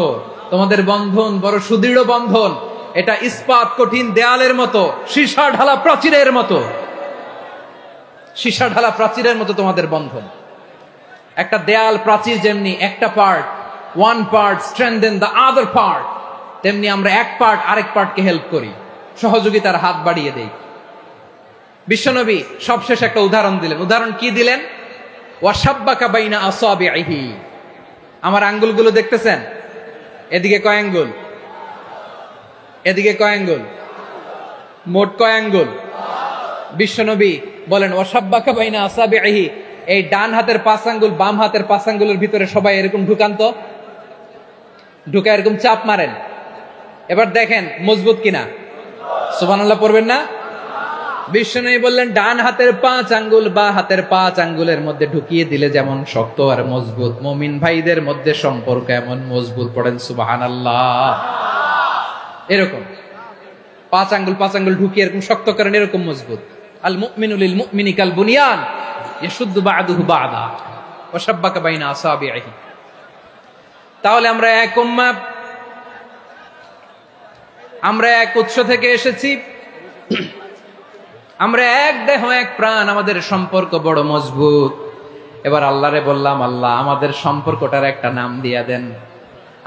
তোমাদের বন্ধন বড় সুদৃঢ় বন্ধন, এটা ইস্পাত কঠিন দেয়ালের মতো, সীসা ঢালা প্রাচীরের মতো, সীসা ঢালা প্রাচীরের মতো তোমাদের বন্ধন। একটা দেয়াল প্রাচীর যেমনি একটা part, one part strengthen the other part, তেমনি আমরা এক পার্ট আরেক পার্টকে হেল্প করি, সহযোগিতার হাত বাড়িয়ে দেই। বিশ্বনবী সবশেষ একটা উদাহরণ দিলেন। উদাহরণ কি দিলেন? ওয়াসাব্বাকা বাইনা আসাবিহি, আমার আঙ্গুলগুলো দেখতেছেন? এদিকে কয় আঙ্গুল, এদিকে কয় আঙ্গুল, মোট কয় আঙ্গুল? বিশ্বনবী বলেন ওয়াসাব্বাকা বাইনা আসাবিহি, এই ডান হাতের 5 আঙ্গুল বাম হাতের 5 আঙ্গুলের ভিতরে সবাই এরকম ঢুকান তো, ঢুকা এরকম চাপ মারেন। এবার দেখেন মজবুত কিনা। সুবহানাল্লাহ পড়বেন না? বিশ্বনবী বললেন ডান হাতের 5 আঙ্গুল বা হাতের 5 আঙ্গুলের মধ্যে ঢুকিয়ে দিলে যেমন শক্ত আর মজবুত, মুমিন ভাইদের মধ্যে সম্পর্ক এমন মজবুত। পড়েন সুবহানাল্লাহ। এরকম 5 আঙ্গুল ঢুকিয়ে এরকম শক্ত করেন, এরকম মজবুত। আল মুমিনু লিল মুমিনি কাল বুনিয়ান ইয়াশুদ্দু বা'দুহু বা'দা ওয়া শাব্বাকা বাইনা আসাবিহি। তাহলে আমরা এক উম্মাহ, আমরা এক উৎস থেকে এসেছি, আমরা এক দেহ এক প্রাণ, আমাদের সম্পর্ক বড় মজবুত। এবার আল্লাহরে বললাম, আল্লাহ আমাদের সম্পর্কটার একটা নাম দিয়া দেন।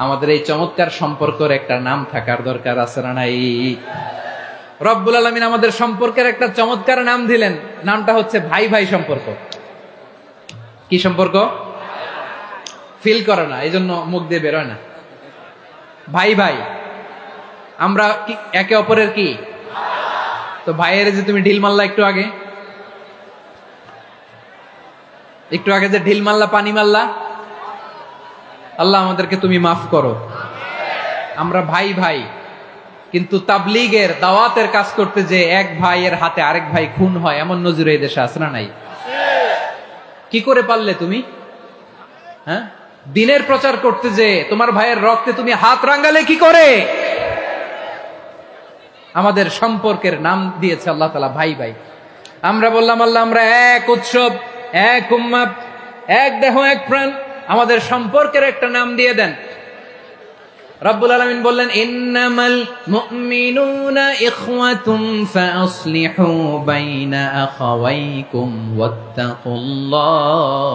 আমাদের এই চমৎকার সম্পর্কের একটা নাম থাকার দরকার আছে না নাই? রব্বুল আলামিন আমাদের সম্পর্কের একটা চমৎকার নাম দিলেন, নামটা হচ্ছে ভাই ভাই সম্পর্ক। কি সম্পর্ক? ফিল করে না, এই জন্য মুখ দিয়ে বেরোয় না। ভাই ভাই, আমরা একে অপরের কি? তো ভাইয়ের যে তুমি ঢিল মারলা একটু আগে, একটু আগে যে ঢিল মারলা, পানি মারলা, আল্লাহ আমাদেরকে তুমি মাফ করো। আমরা ভাই ভাই, কিন্তু তাবলীগের দাওয়াতের কাজ করতে যে এক ভাইয়ের হাতে আরেক ভাই খুন হয়, এমন নজির এই দেশে আছে না নাই? কি করে পারলে তুমি? হ্যাঁ, দিনের প্রচার করতে যে তোমার ভাইয়ের রক্তে তুমি হাত রাঙ্গালে কি করে? আমাদের সম্পর্কের নাম দিয়েছে আল্লাহ তাআলা ভাই ভাই। আমরা বললাম আল্লাহ আমরা এক উৎসব, এক উম্মাহ, এক দেহ এক প্রাণ, আমাদের সম্পর্কের একটা নাম দিয়ে দেন। রব্বুল আলামিন বললেন ইন্নামাল মুমিনুনা ইখওয়াতুন ফাসলিহু বাইনা আখাওয়াইকুম ওয়াত্তাকুল্লাহ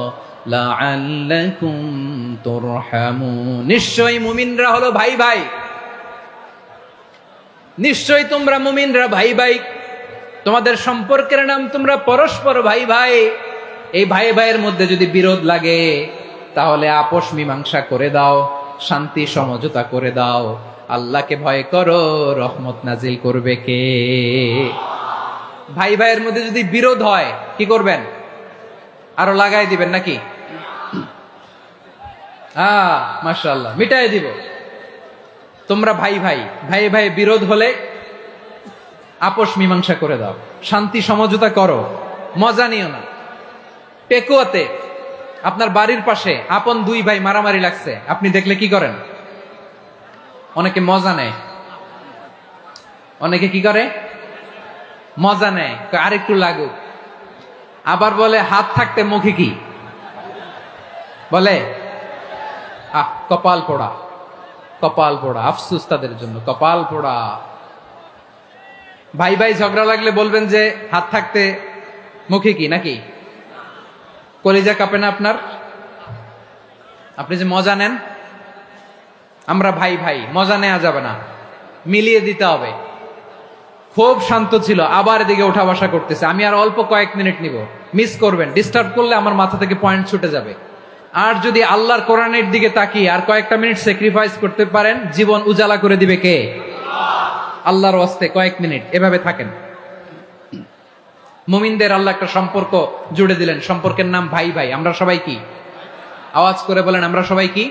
লাআল্লাকুম তুরহামুন। নিশ্চয়ই মুমিনরা হলো ভাই ভাই, নিশ্চয়ই তোমরা মুমিনরা ভাই ভাই, তোমাদের সম্পর্কের নাম তোমরা পরস্পর ভাই ভাই। এই ভাই ভাইয়ের মধ্যে যদি বিরোধ লাগে তাহলে আপোষ মীমাংসা করে দাও, শান্তি সমঝোতা করে দাও। আল্লাহকে ভয় করো, রহমত নাজিল করবে কে? ভাই ভাইয়ের মধ্যে যদি বিরোধ হয় কি করবেন? আরো লাগাই দিবেন নাকি? মাশাআল্লাহ, মিটাই দিব। তোমরা ভাই ভাই, ভাই ভাই বিরোধ হলে আপোষ মীমাংসা করে দাও, শান্তি সমঝোতা করো, মজা নিও না। পেকুয়াতে আপনার বাড়ির পাশে আপন 2 ভাই মারামারি লাগছে, আপনি দেখলে কি করেন? অনেকে মজা নেয়। অনেকে কি করে? মজা নেয়, আরেকটু লাগুক। আবার বলে হাত থাকতে মুখে কি বলে? কপাল পোড়া, কপাল পোড়া। আফসোস তাদের জন্য, কপাল পোড়া। ভাই ভাই ঝগড়া লাগলে বলবেন যে হাত থাকতে মুখে কি, নাকি? কলিজা কাঁপে না আপনার? আপনি যে মজা নেন। আমরা ভাই ভাই, মজা নেওয়া যাবে না, মিলিয়ে দিতে হবে। খুব শান্ত ছিল, আবার এদিকে উঠা বসা করতেছে। আমি আর অল্প কয়েক মিনিট নিব, মিস করবেন। ডিস্টার্ব করলে আমার মাথা থেকে পয়েন্ট ছুটে যাবে। আর যদি আল্লাহর কোরআনের দিকে তাকিয়ে আর কয়েকটা মিনিট স্যাক্রিফাইস করতে পারেন, জীবন উজালা করে দিবে কে? আল্লাহর ওয়াস্তে কয়েক মিনিট এভাবে থাকেন। মুমিনদের আল্লাহ একটা সম্পর্ক জুড়ে দিলেন, সম্পর্কের নাম ভাই ভাই। আমরা সবাই কি? আওয়াজ করে বলেন, আমরা সবাই কি?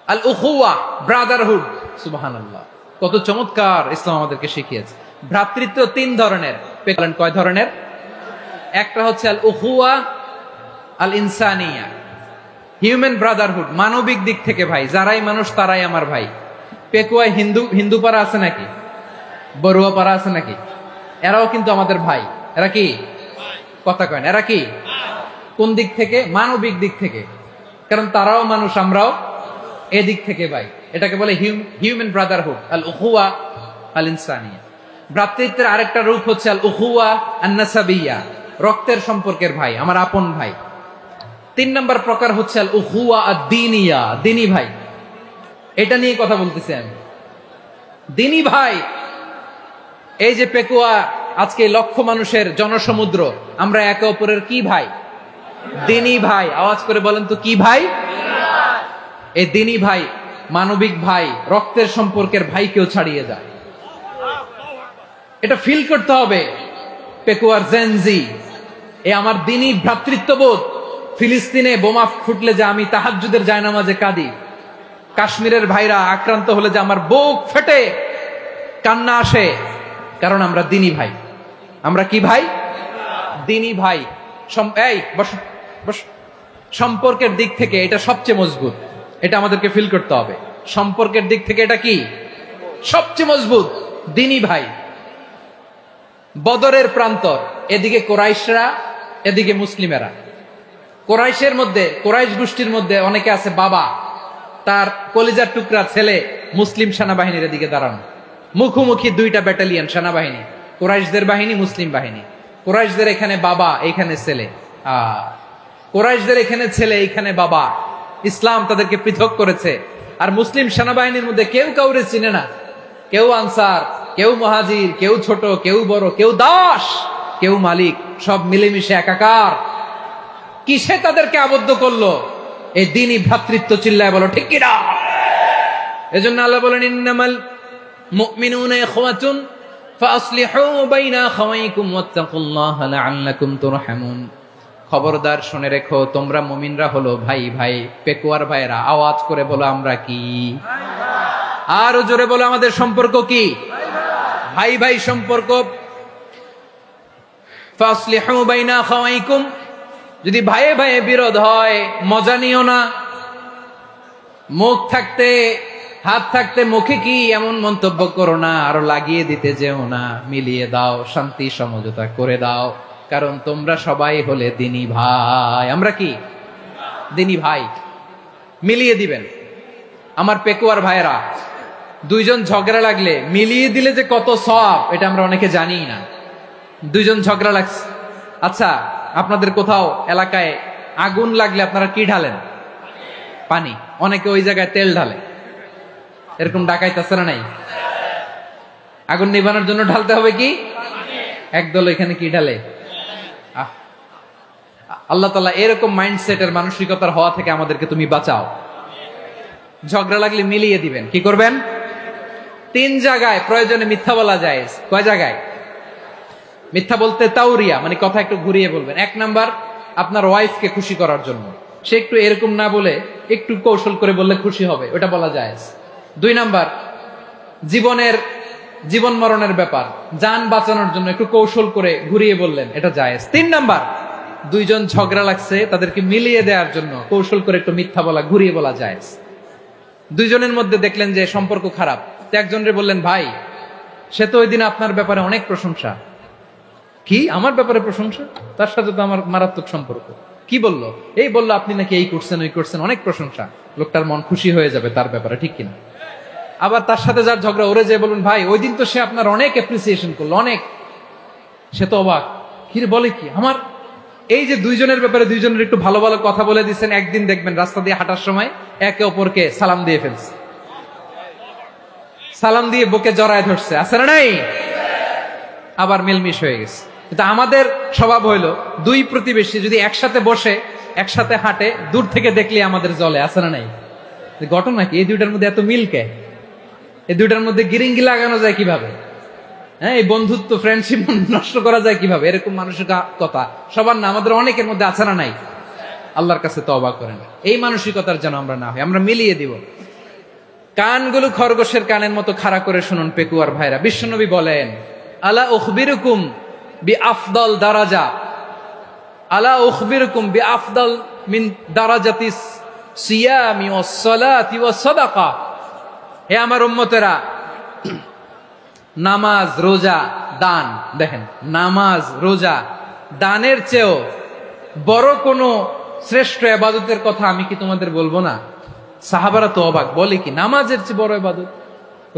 আল উখুওয়া, ব্রাদারহুড। সুবহানাল্লাহ, কত চমৎকার ইসলাম আমাদেরকে শিখিয়েছে। ভ্রাতৃত্ব 3 ধরনের। বলেন কয় ধরনের? একটা হচ্ছে আল উখুওয়া আল ইনসানিয়া, হিউম্যান ব্রাদারহুড, মানবিক দিক থেকে ভাই, যারাই মানুষ তারাই আমার ভাই। পেকুয়ায় হিন্দু পাড়া আছে নাকি? বড়ুয়া পাড়া আছে নাকি? এরাও কিন্তু আমাদের ভাই। এরা কি কথা কয় না? এরা কি কোন দিক থেকে? মানবিক দিক থেকে, কারণ তারাও মানুষ, আমরাও এদিক থেকে ভাই। এটাকে বলে হিউম্যান ব্রাদারহুড, আল উখুয়া আল ইনসানিয়া। ভ্রাতৃত্বের আরেকটা রূপ হচ্ছে আল উখুয়া আন নাসাবিয়া, রক্তের সম্পর্কের ভাই, আমার আপন ভাই। 3 নম্বর প্রকার হচ্ছে আল উখুয়া আদ-দীনিয়া, দিনী ভাই। এটা নিয়ে কথা বলতেছি আমি। দিনী ভাই, এই যে পেকুয়া, আজকে লক্ষ মানুষের জনসমুদ্র, আমরা একে অপরের কি ভাই? দিনী ভাই। আওয়াজ করে বলেন তো কি ভাই? এই দিনী ভাই, মানবিক ভাই, রক্তের সম্পর্কের ভাই কেউ ছাড়িয়ে যায়। এটা ফিল করতে হবে। পেকুয়ার জেনজি, এ আমার দিনী ভ্রাতৃত্ববোধ। ফিলিস্তিনে বোমা ফুটলে যে আমি তাহাজ্জুদের জায়নামাজে কাঁদি, কাশ্মীরের ভাইরা আক্রান্ত হলে যে আমার বুক ফেটে কান্না আসে, কারণ আমরা দিনী ভাই। আমরা কি ভাই? দিনী ভাই। এই বসো বসো। সম্পর্কের দিক থেকে এটা সবচেয়ে মজবুত, এটা আমাদেরকে ফিল করতে হবে। সম্পর্কের দিক থেকে এটা কি সবচেয়ে মজবুত? দিনী ভাই। বদরের প্রান্তর, এদিকে কোরাইশরা, এদিকে মুসলিমেরা। কোরাইশের মধ্যে, কোরাইশ গোষ্ঠীর মধ্যে অনেকে আছে বাবা, তার কলিজার টুকরা ছেলে মুসলিম সেনাবাহিনীর এদিকে দাঁড়ানো, মুখোমুখি 2টা ব্যাটালিয়ন সেনাবাহিনী, কোরাইশদের বাহিনী, মুসলিম বাহিনী। কোরাইশদের এখানে বাবা, এইখানে ছেলে। কোরাইশদের এখানে ছেলে, এইখানে বাবা। ইসলাম তাদেরকে পৃথক করেছে। আর মুসলিম সেনাবাহিনীর মধ্যে কেউ কাউরে চিনে না, কেউ আনসার, কেউ মুহাজির, কেউ ছোট, কেউ বড়, কেউ দাস, কেউ মালিক, সব মিলেমিশে একাকার। কিসে তাদেরকে আবদ্ধ করলো? এই দ্বীনি ভ্রাতৃত্ব। চিল্লায় বলো ঠিক কিনা? এজন্য আল্লাহ বলেন, ইন্নামাল মুমিনুনা ইখওয়াতুন ফাসলিহু বাইনা আখাওয়াইকুম ওয়াত্তাকুল্লাহা লাআল্লাকুম তুরহামুন। খবরদার শুনে রেখো, তোমরা মুমিনরা হলো ভাই ভাই। পেকুয়ার ভাইরা আওয়াজ করে বলো আমরা কি? আরো জোরে বলো আমাদের সম্পর্ক কি? ভাই ভাই সম্পর্ক। ফাসলিহু বাইনা আখাওয়াইকুম, যদি ভাইয়ে ভাইয়ে বিরোধ হয় মজা নিও না। মুখ থাকতে, হাত থাকতে মুখে কি এমন মন্তব্য করো না, আরো লাগিয়ে দিতে যেও না। মিলিয়ে দাও, শান্তি সমঝোতা করে দাও, কারণ তোমরা সবাই হলে দিনী ভাই। আমরা কি দিনী ভাই? মিলিয়ে দিবেন। আমার পেকুয়ার ভাইয়েরা, 2 জন ঝগড়া লাগলে মিলিয়ে দিলে যে কত সওয়াব, এটা আমরা অনেকে জানি না। 2 জন ঝগড়া লাগছে, আচ্ছা আপনাদের কোথাও এলাকায় আগুন লাগলে আপনারা কি ঢালেন? পানি। অনেকে ওই জায়গায় তেল ঢালে। এরকম ডাকাইতে আছে না নাই? আগুন নিভানোর জন্য ঢালতে হবে কি? একদল এখানে কি ঢালে? আল্লাহ তাআলা এরকম মাইন্ডসেটের, মানসিকতার হওয়া থেকে আমাদেরকে তুমি বাঁচাও। ঝগড়া লাগলে মিলিয়ে দিবেন। কি করবেন? 3 জায়গায় প্রয়োজনে মিথ্যা বলা যায়। কয় জায়গায় মিথ্যা বলতে? তাওরিয়া, মানে কথা একটু ঘুরিয়ে বলবেন। 1 নাম্বার, আপনার ওয়াইফকে খুশি করার জন্য, সে একটু এরকম না বলে একটু কৌশল করে বললে খুশি হবে, ওটা বলা যায়। 2 নাম্বার, জীবন মরণের ব্যাপার, জান বাঁচানোর জন্য একটু কৌশল করে ঘুরিয়ে বললেন, এটা জায়েজ। 3 নাম্বার, 2 জন ঝগড়া লাগছে, তাদেরকে মিলিয়ে দেওয়ার জন্য কৌশল করে একটু মিথ্যা বলা, ঘুরিয়ে বলা জায়েজ। 2 জনের মধ্যে দেখলেন যে সম্পর্ক খারাপ, তো একজনরে বললেন, ভাই সে তো ওই দিন আপনার ব্যাপারে অনেক প্রশংসা। কি আমার ব্যাপারে প্রশংসা? তার সাথে তো আমার মারাত্মক সম্পর্ক। কি বললো? এই বললো আপনি নাকি এই করছেন, ওই করছেন, অনেক প্রশংসা। লোকটার মন খুশি হয়ে যাবে তার ব্যাপারে, ঠিক কিনা? আবার তার সাথে যার ঝগড়া, ওরে যে বলুন, ভাই ওই দিন তো সে আপনার অনেক অ্যাপ্রিসিয়েশন করলো, অনেক। সে তো অবাক, কি রে বলে কি? আমার এই যে 2 জনের ব্যাপারে 2 জনের একটু ভালো ভালো কথা বলে দিচ্ছেন, একদিন দেখবেন রাস্তা দিয়ে হাঁটার সময় একে অপরকে সালাম দিয়ে ফেলছে, সালাম দিয়ে বুকে জড়ায় ধরছে, আছে না নাই? আবার মিলমিশ হয়ে গেছে। কিন্তু আমাদের স্বভাব হইলো, 2 প্রতিবেশী যদি একসাথে বসে একসাথে হাঁটে, দূর থেকে দেখলে আমাদের জলে, আছে না নাই? ঘটনা কি? এই 2টার মধ্যে এত মিলকে, এই 2টার মধ্যে গিরিঙ্গি লাগানো যায় কিভাবে? হ্যাঁ, এই বন্ধুত্ব, ফ্রেন্ডশিপ নষ্ট করা যায় কিভাবে? এরকম মানুষের কথা সবার না, আমাদের অনেকের মধ্যে আছে না নাই? আল্লাহর কাছে তওবা করেন, এই মানসিকতার যেন আমরা না হই, আমরা মিলিয়ে দিব। কানগুলো খরগোশের কানের মতো খাড়া করে শুনুন পেকুয়ার ভাইরা। বিশ্বনবী বলেন, আলা উখবিরুকুম বিআফদাল দারাজা, আলা উখবিরুকুম বিআফদাল মিন দারাজাতিস সিয়ামি ওয়াস সালাতি ওয়াস সাদাকা। হে আমার উম্মতেরা, নামাজ, রোজা, দান। দেখেন, নামাজ, রোজা, দানের চেয়েও বড় কোনো শ্রেষ্ঠ ইবাদতের কথা আমি কি তোমাদের বলবো না? সাহাবারা তো অবাক, বলে কি নামাজের চেয়ে বড় ইবাদত,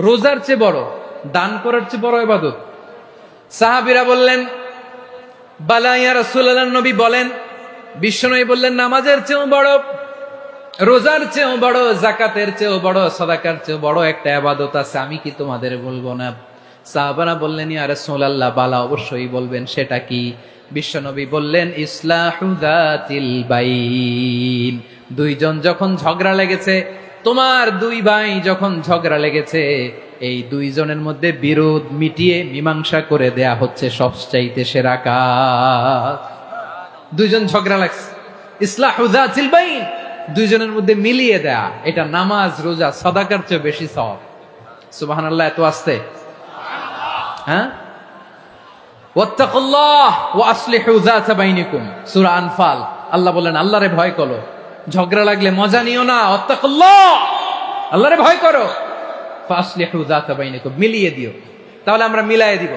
রোজার চেয়ে বড়, দান করার চেয়ে বড় ইবাদত? সাহাবীরা বললেন, বালা ইয়া রাসূলুল্লাহ, নবী বলেন। বিশ্বনবী বললেন, নামাজের চেয়েও বড়, রোজার চেয়েও বড়, যাকাতের চেয়েও বড়, সাদাকার চেয়েও বড় একটা ইবাদত আছে, আমি কি তোমাদের বলবো না? সাহাবারা বললেন, ইয়া রাসূলুল্লাহ, বালা, অবশ্যই বলবেন, সেটা কি? বিশ্বনবী বললেন, ইসলাহু যাতিল বাইন। দুইজন যখন ঝগড়া লেগেছে, তোমার দুই ভাই যখন ঝগড়া লেগেছে, এই দুইজনের মধ্যে বিরোধ মিটিয়ে মীমাংসা করে দেয়া হচ্ছে সবচাইতে সেরা কাজ। দুইজন ঝগড়া লাগছে, ইসলাহু যাতিল বাইন, দুইজনের মধ্যে মিলিয়ে দেয়া, এটা নামাজ, রোজা, সাদাকার চেয়ে বেশি সওয়াব। সুবহানাল্লাহ, এত আসতে, হ্যাঁ? ওয়াত্তাকুল্লাহ ওয়া আসলিহু যাতা বাইনিকুম, সূরা আনফাল। আল্লাহ বলেন, আল্লাহরে ভয় করো, ঝগড়া লাগলে মজা নিও না, ওয়াত্তাকুল্লাহ, আল্লাহরে ভয় করো, ফাসলিহু যাতা বাইনিকুম, মিলিয়ে দিও। তাহলে আমরা মিলায়ে দিব,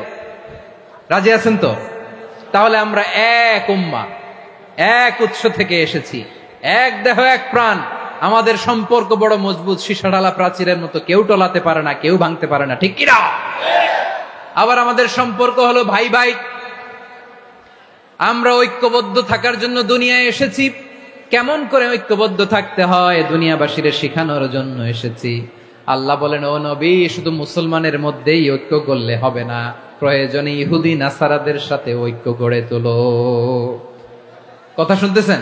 রাজি আছেন তো? তাহলে আমরা এক উম্মাহ, এক উৎস থেকে এসেছি, এক দেহ, এক প্রাণ, আমাদের সম্পর্ক বড় মজবুত, সীসাঢালা প্রাচীরের মতো, কেউ টলাতে পারে না, কেউ ভাঙতে পারে না, ঠিক কিনা? আবার আমাদের সম্পর্ক হলো ভাই ভাই। আমরা ঐক্যবদ্ধ থাকার জন্য দুনিয়ায় এসেছি। কেমন করে ঐক্যবদ্ধ থাকতে হয় দুনিয়াবাসীরে শিখানোর জন্য এসেছি। আল্লাহ বলেন, ও নবী, শুধু মুসলমানের মধ্যেই ঐক্য করলে হবে না, প্রয়োজনে ইহুদি নাসারাদের সাথে ঐক্য গড়ে তোলো। কথা শুনতেছেন?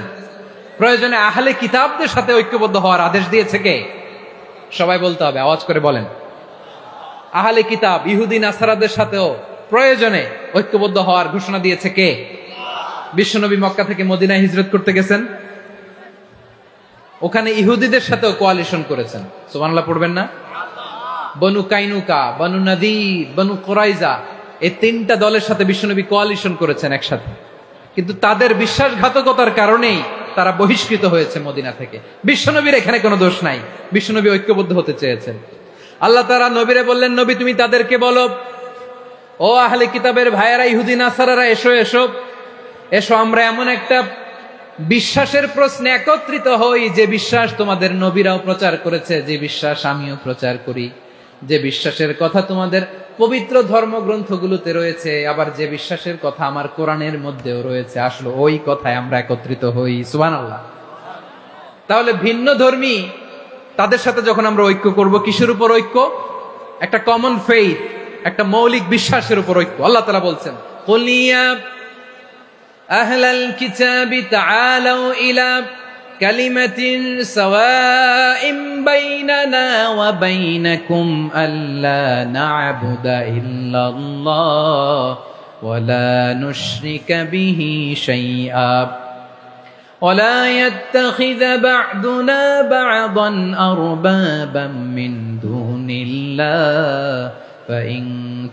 প্রয়োজনে আহলে কিতাবদের সাথে ঐক্যবদ্ধ হওয়ার আদেশ দিয়েছে কে? সবাই বলতে হবে, আওয়াজ করে বলেন। আহলে কিতাব, ইহুদি নাসারাদের সাথেও প্রয়োজনে ঐক্যবদ্ধ হওয়ার ঘোষণা দিয়েছে কে? বিশ্বনবী মক্কা থেকে মদিনায় হিজরত করতে গেছেন, ওখানে ইহুদিদের সাথেও কোয়ালিশন করেছেন। সুবহানাল্লাহ পড়বেন না? বনু কাইনুকা, বনু নাদির, বনু কুরাইজা, এই তিনটা দলের সাথে বিশ্বনবী কোয়ালিশন করেছেন একসাথে। কিন্তু তাদের বিশ্বাসঘাতকতার কারণেই তারা বহিষ্কৃত হয়েছে মদিনা থেকে। বিশ্বনবীর এখানে কোনো দোষ নাই, বিশ্বনবী ঐক্যবদ্ধ হতে চেয়েছেন। আল্লাহ তাআলা নবীরে বললেন, নবী তুমি তাদেরকে বলো, ও আহলে কিতাবের ভাইয়েরা, ইহুদি নাসারারা, এসো এসো এসো, আমরা এমন একটা বিশ্বাসের প্রশ্নে একত্রিত হই, যে বিশ্বাস তোমাদের নবীরাও প্রচার করেছে, যে বিশ্বাস আমিও প্রচার করি, যে বিশ্বাসের কথা তোমাদের পবিত্র ধর্মগ্রন্থগুলোতে রয়েছে, আবার যে বিশ্বাসের কথা আমার কোরআনের মধ্যেও রয়েছে, আসলে ওই কথায় আমরা একত্রিত হই। সুবহানাল্লাহ। তাহলে ভিন্ন ধর্মী তাদের সাথে যখন আমরা ঐক্য করব, কিসের উপর ঐক্য? একটা কমন ফেইথ, একটা মৌলিক বিশ্বাসের উপর ঐক্য। আল্লাহ তাআলা বলছেন, কুল ইয়া আহলাল কিতাবি তাআলাউ ইলা কালিমাতিন সাওয়াইন বাইনানা ওয়া বাইনাকুম আল্লা না'বুদা ইল্লাল্লাহ ওয়া লা নুশরিকা বিহি শাইআ ولا يتخذ بعضنا بعضا أربابا من دون الله فإن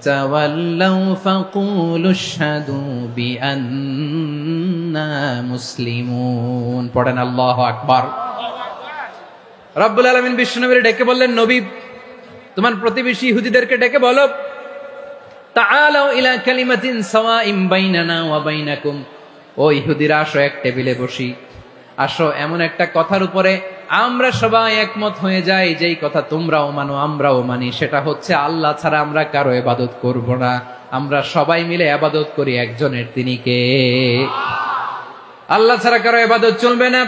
تولوا فقولوا اشهدوا بأننا مسلمون। পড়েন আল্লাহু আকবার। রব্বুল আলামিন বিশ্বনবীর ডেকে বললেন, নবী তোমার প্রতিবেশী ইহুদিদেরকে ডেকে বলো, তাআলাউ ইলা কালিমাতিন সাওয়াইন বাইনানা ওয়া বাইনাকুম, ও ইহুদিরা, আসো এক টেবিলে বসি, আসো এমন একটা কথার উপরে আমরা সবাই একমত হয়ে যাই, যেই কথা তোমরাও মানো আমরাও মানি, সেটা হচ্ছে আল্লাহ ছাড়া আমরা কারো ইবাদত করব না, আমরা সবাই মিলে ইবাদত করি একজনের, তিনি কে? আল্লাহ ছাড়া কারো ইবাদত চলবে না,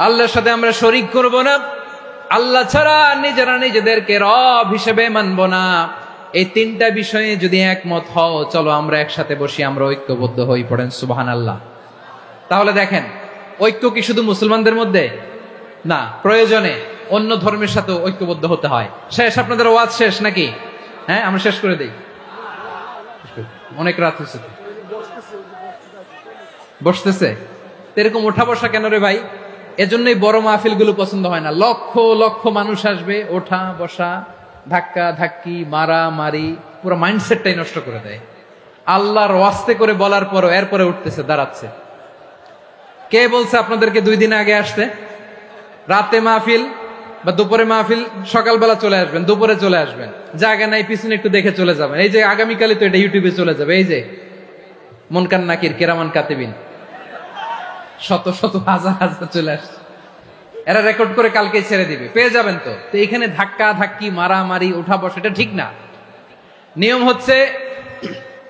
আল্লাহর সাথে আমরা শরীক করব না, আল্লাহ ছাড়া নিজেরা নিজেদেরকে রব হিসেবে মানব না। এই তিনটা বিষয়ে যদি একমত হও, চলো আমরা একসাথে বসি, আমরা ঐক্যবদ্ধ হই। পড়েন সুবহানাল্লাহ। তাহলে দেখেন, ঐক্য কি শুধু মুসলমানদের মধ্যে না, প্রয়োজনে অন্য ধর্মের সাথে ঐক্যবদ্ধ হতে হয়। শেষ? আপনাদের ওয়াজ শেষ নাকি? হ্যাঁ, আমরা শেষ করে দেই, অনেক রাত হয়েছে। বসতেছে এরকম ওঠা বসা কেন রে ভাই? এজন্যই বড় মাহফিল গুলো পছন্দ হয় না। লক্ষ লক্ষ মানুষ আসবে, ওঠা বসা, ধাক্কা ধাক্কি, মারা মারি, পুরো মাইন্ডসেটটাই নষ্ট করে দেয়। আল্লাহর ওয়াস্তে করে বলার পরও এরপরে উঠতেছে, দাঁড়াচ্ছে। কে বলছে আপনাদেরকে 2 দিন আগে আসতে? রাতে মাহফিল, বা দুপুরে মাহফিল সকালবেলা চলে আসবেন, দুপুরে চলে আসবেন, জায়গা নাই পিছনে একটু দেখে চলে যাবেন। এই যে আগামীকালই তো এটা ইউটিউবে চলে যাবে, এই যে মুনকার নাকির কিরামান কাতিবিন শত শত হাজার হাজার চলে আসছে, এরা রেকর্ড করে কালকে ছেড়ে দিবে, পেয়ে যাবেন। তো এখানে ধাক্কা ধাক্কি মারামারি উঠা বসা এটা ঠিক না। নিয়ম হচ্ছে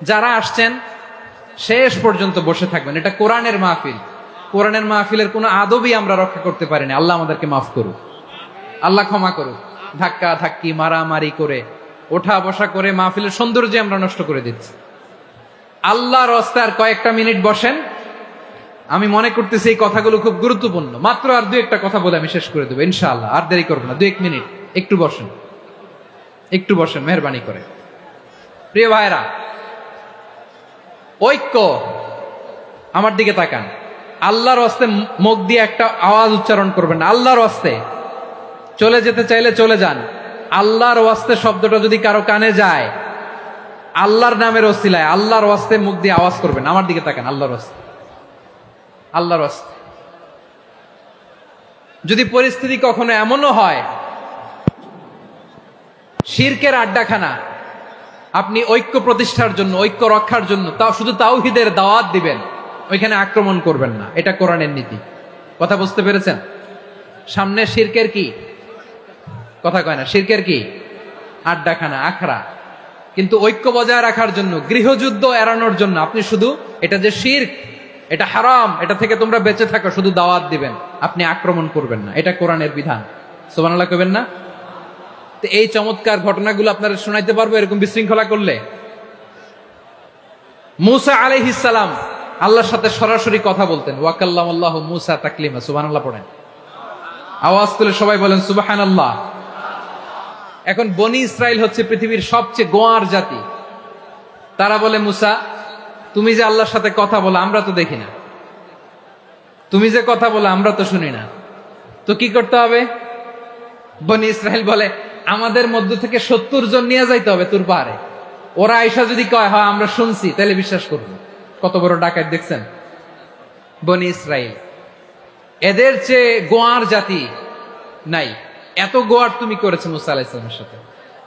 যারা আসছেন শেষ পর্যন্ত বসে থাকবেন। এটা কোরআনের মাহফিল, কোরআনের মাহফিলের কোনো আদবই আমরা রক্ষা করতে পারিনি। আল্লাহ আমাদেরকে মাফ করুক, আল্লাহ ক্ষমা করুক। ধাক্কা ধাক্কি মারামারি করে ওঠা বসা করে মাহফিলের সৌন্দর্য আমরা নষ্ট করে দিচ্ছি। আল্লাহর রাস্তায় কয়েকটা মিনিট বসেন। আমি মনে করতেছি এই কথাগুলো খুব গুরুত্বপূর্ণ। মাত্র আর দু একটা কথা বলে আমি শেষ করে দেবো ইনশাআল্লাহ, আর দেরি করবো না। 2-1 মিনিট একটু বসেন, একটু বসেন মেহরবানি করে। প্রিয় ভাইরা, ঐক্য, আমার দিকে তাকান। আল্লাহর রাস্তে মুখ দিয়ে একটা আওয়াজ উচ্চারণ করবেন না। আল্লাহর রাস্তে চলে যেতে চাইলে চলে যান। আল্লাহর ওয়াস্তে শব্দটা যদি কারো কানে যায়, আল্লাহর নামের ওসিলায় আল্লাহর ওয়াস্তে মুখ দিয়ে আওয়াজ করবেন। আমার দিকে তাকান, আল্লাহর ওয়াস্তে, আল্লাহর ওয়াস্তে। যদি পরিস্থিতি কখনো এমনও হয় শিরকের আড্ডাখানা, আপনি ঐক্য প্রতিষ্ঠার জন্য, ঐক্য রক্ষার জন্য তাও শুধু তাওহীদের দাওয়াত দিবেন, ওইখানে আক্রমণ করবেন না। এটা কোরআনের নীতি। কথা বুঝতে পেরেছেন? সামনে শিরকের কি কথা কয় না, শিরকের কি আড্ডাখানা, আখড়া। কিন্তু ঐক্য বজায় রাখার জন্য, গৃহযুদ্ধ এড়ানোর জন্য আপনি শুধু এটা যে শিরক, এটা হারাম, এটা থেকে তোমরা বেঁচে থাকো, শুধু দাওয়াত দিবেন, আপনি আক্রমণ করবেন না। এটা কোরআনের বিধান। সুবহানাল্লাহ কইবেন না? তো এই চমৎকার ঘটনাগুলো আপনারা শোনাইতে পারবো এরকম বিশৃঙ্খলা করলে। মুসা আলাইহিস সালাম আল্লাহর সাথে সরাসরি কথা বলতেন। ওয়াকাল্লামাল্লাহু মুসা তাকলিমা। সুবহানাল্লাহ পড়েন, আওয়াজ তুলে সবাই বলেন সুবহানাল্লাহ। এখন বনি ইসরাইল হচ্ছে পৃথিবীর সবচেয়ে গোয়ার জাতি। তারা বলে, মুসা তুমি যে আল্লাহর সাথে কথা বলো আমরা তো দেখি না, তুমি যে কথা বলো আমরা তো শুনি না, তো কি করতে হবে? বনি ইসরাইল বলে, আমাদের মধ্য থেকে 70 জন নিয়ে যাইতে হবে তুর পাহাড়ে। ওরা আয়েশা যদি কয় হয় আমরা শুনছি, তাহলে বিশ্বাস করবো। কত বড় ডাকাত দেখছেন বনি ইসরাইল। এদের চেয়ে গোয়ার জাতি নাই। এত গোয়ার তুমি করেছো মুসা আলাইহিস সালামের সাথে।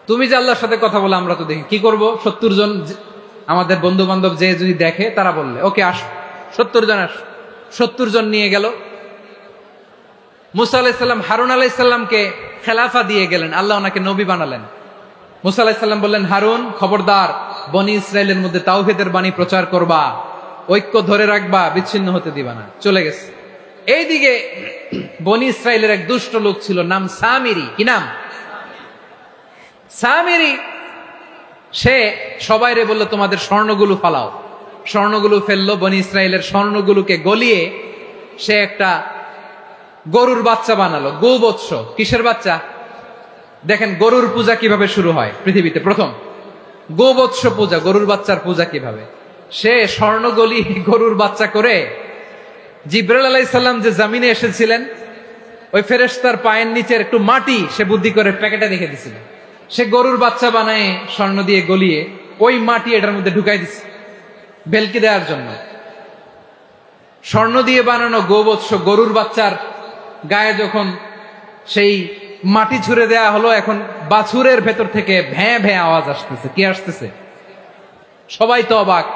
তুমি যে আল্লাহর সাথে কথা বলে আমরা তো দেখি, কি করব? 70 জন আমাদের বন্ধু বান্ধব যে যদি দেখে, তারা বললে ওকে আস, 70 জন আস। 70 জন নিয়ে গেল। মুসা আলাইহিস সালাম হারুন আলাইহিস সালামকে খেলাফা দিয়ে গেলেন, আল্লাহ ওনাকে নবী বানালেন। মুসা আলাইহিস সালাম বললেন, হারুন খবরদার, বনি ইসরাইলের মধ্যে তাওহীদের বাণী প্রচার করবা, ঐক্য ধরে রাখবা, বিচ্ছিন্ন হতে দিবা না। চলে গেছে। এইদিকে বনি ইসরাইলের এক দুষ্ট লোক ছিল, নাম সামিরি। কি নাম? সামিরি। সে সবাইরে বললো তোমাদের স্বর্ণগুলো ফালাও। স্বর্ণগুলো ফেললো। বনি ইসরাইলের স্বর্ণগুলোকে গলিয়ে সে একটা গরুর বাচ্চা বানালো। গোবৎস। কিসের বাচ্চা? দেখেন গরুর পূজা কিভাবে শুরু হয় পৃথিবীতে প্রথম। গোবৎস পূজা, গরুর বাচ্চার পূজা কিভাবে। সে স্বর্ণ গলি গরুর বাচ্চা করে জিবরাইল আলাইহিস সালাম যে জমিনে এসেছিলেন, ওই ফেরেশতার পায়ের নিচের একটু মাটি সে বুদ্ধি করে প্যাকেটে রেখে দিছিল। সে গরুর বাচ্চা বানায় স্বর্ণ দিয়ে গলিয়ে ওই মাটি এটার মধ্যে ঢুকাই দিছে ভেলকি দেওয়ার জন্য। স্বর্ণ দিয়ে বানানো গোবৎস গরুর বাচ্চার গায়ে যখন সেই মাটি ছুঁড়ে দেয়া হলো, এখন বাছুরের ভেতর থেকে ভ্যাঁ ভ্যাঁ আওয়াজ আসতেছে। কি আসতেছে? সবাই তো অবাক।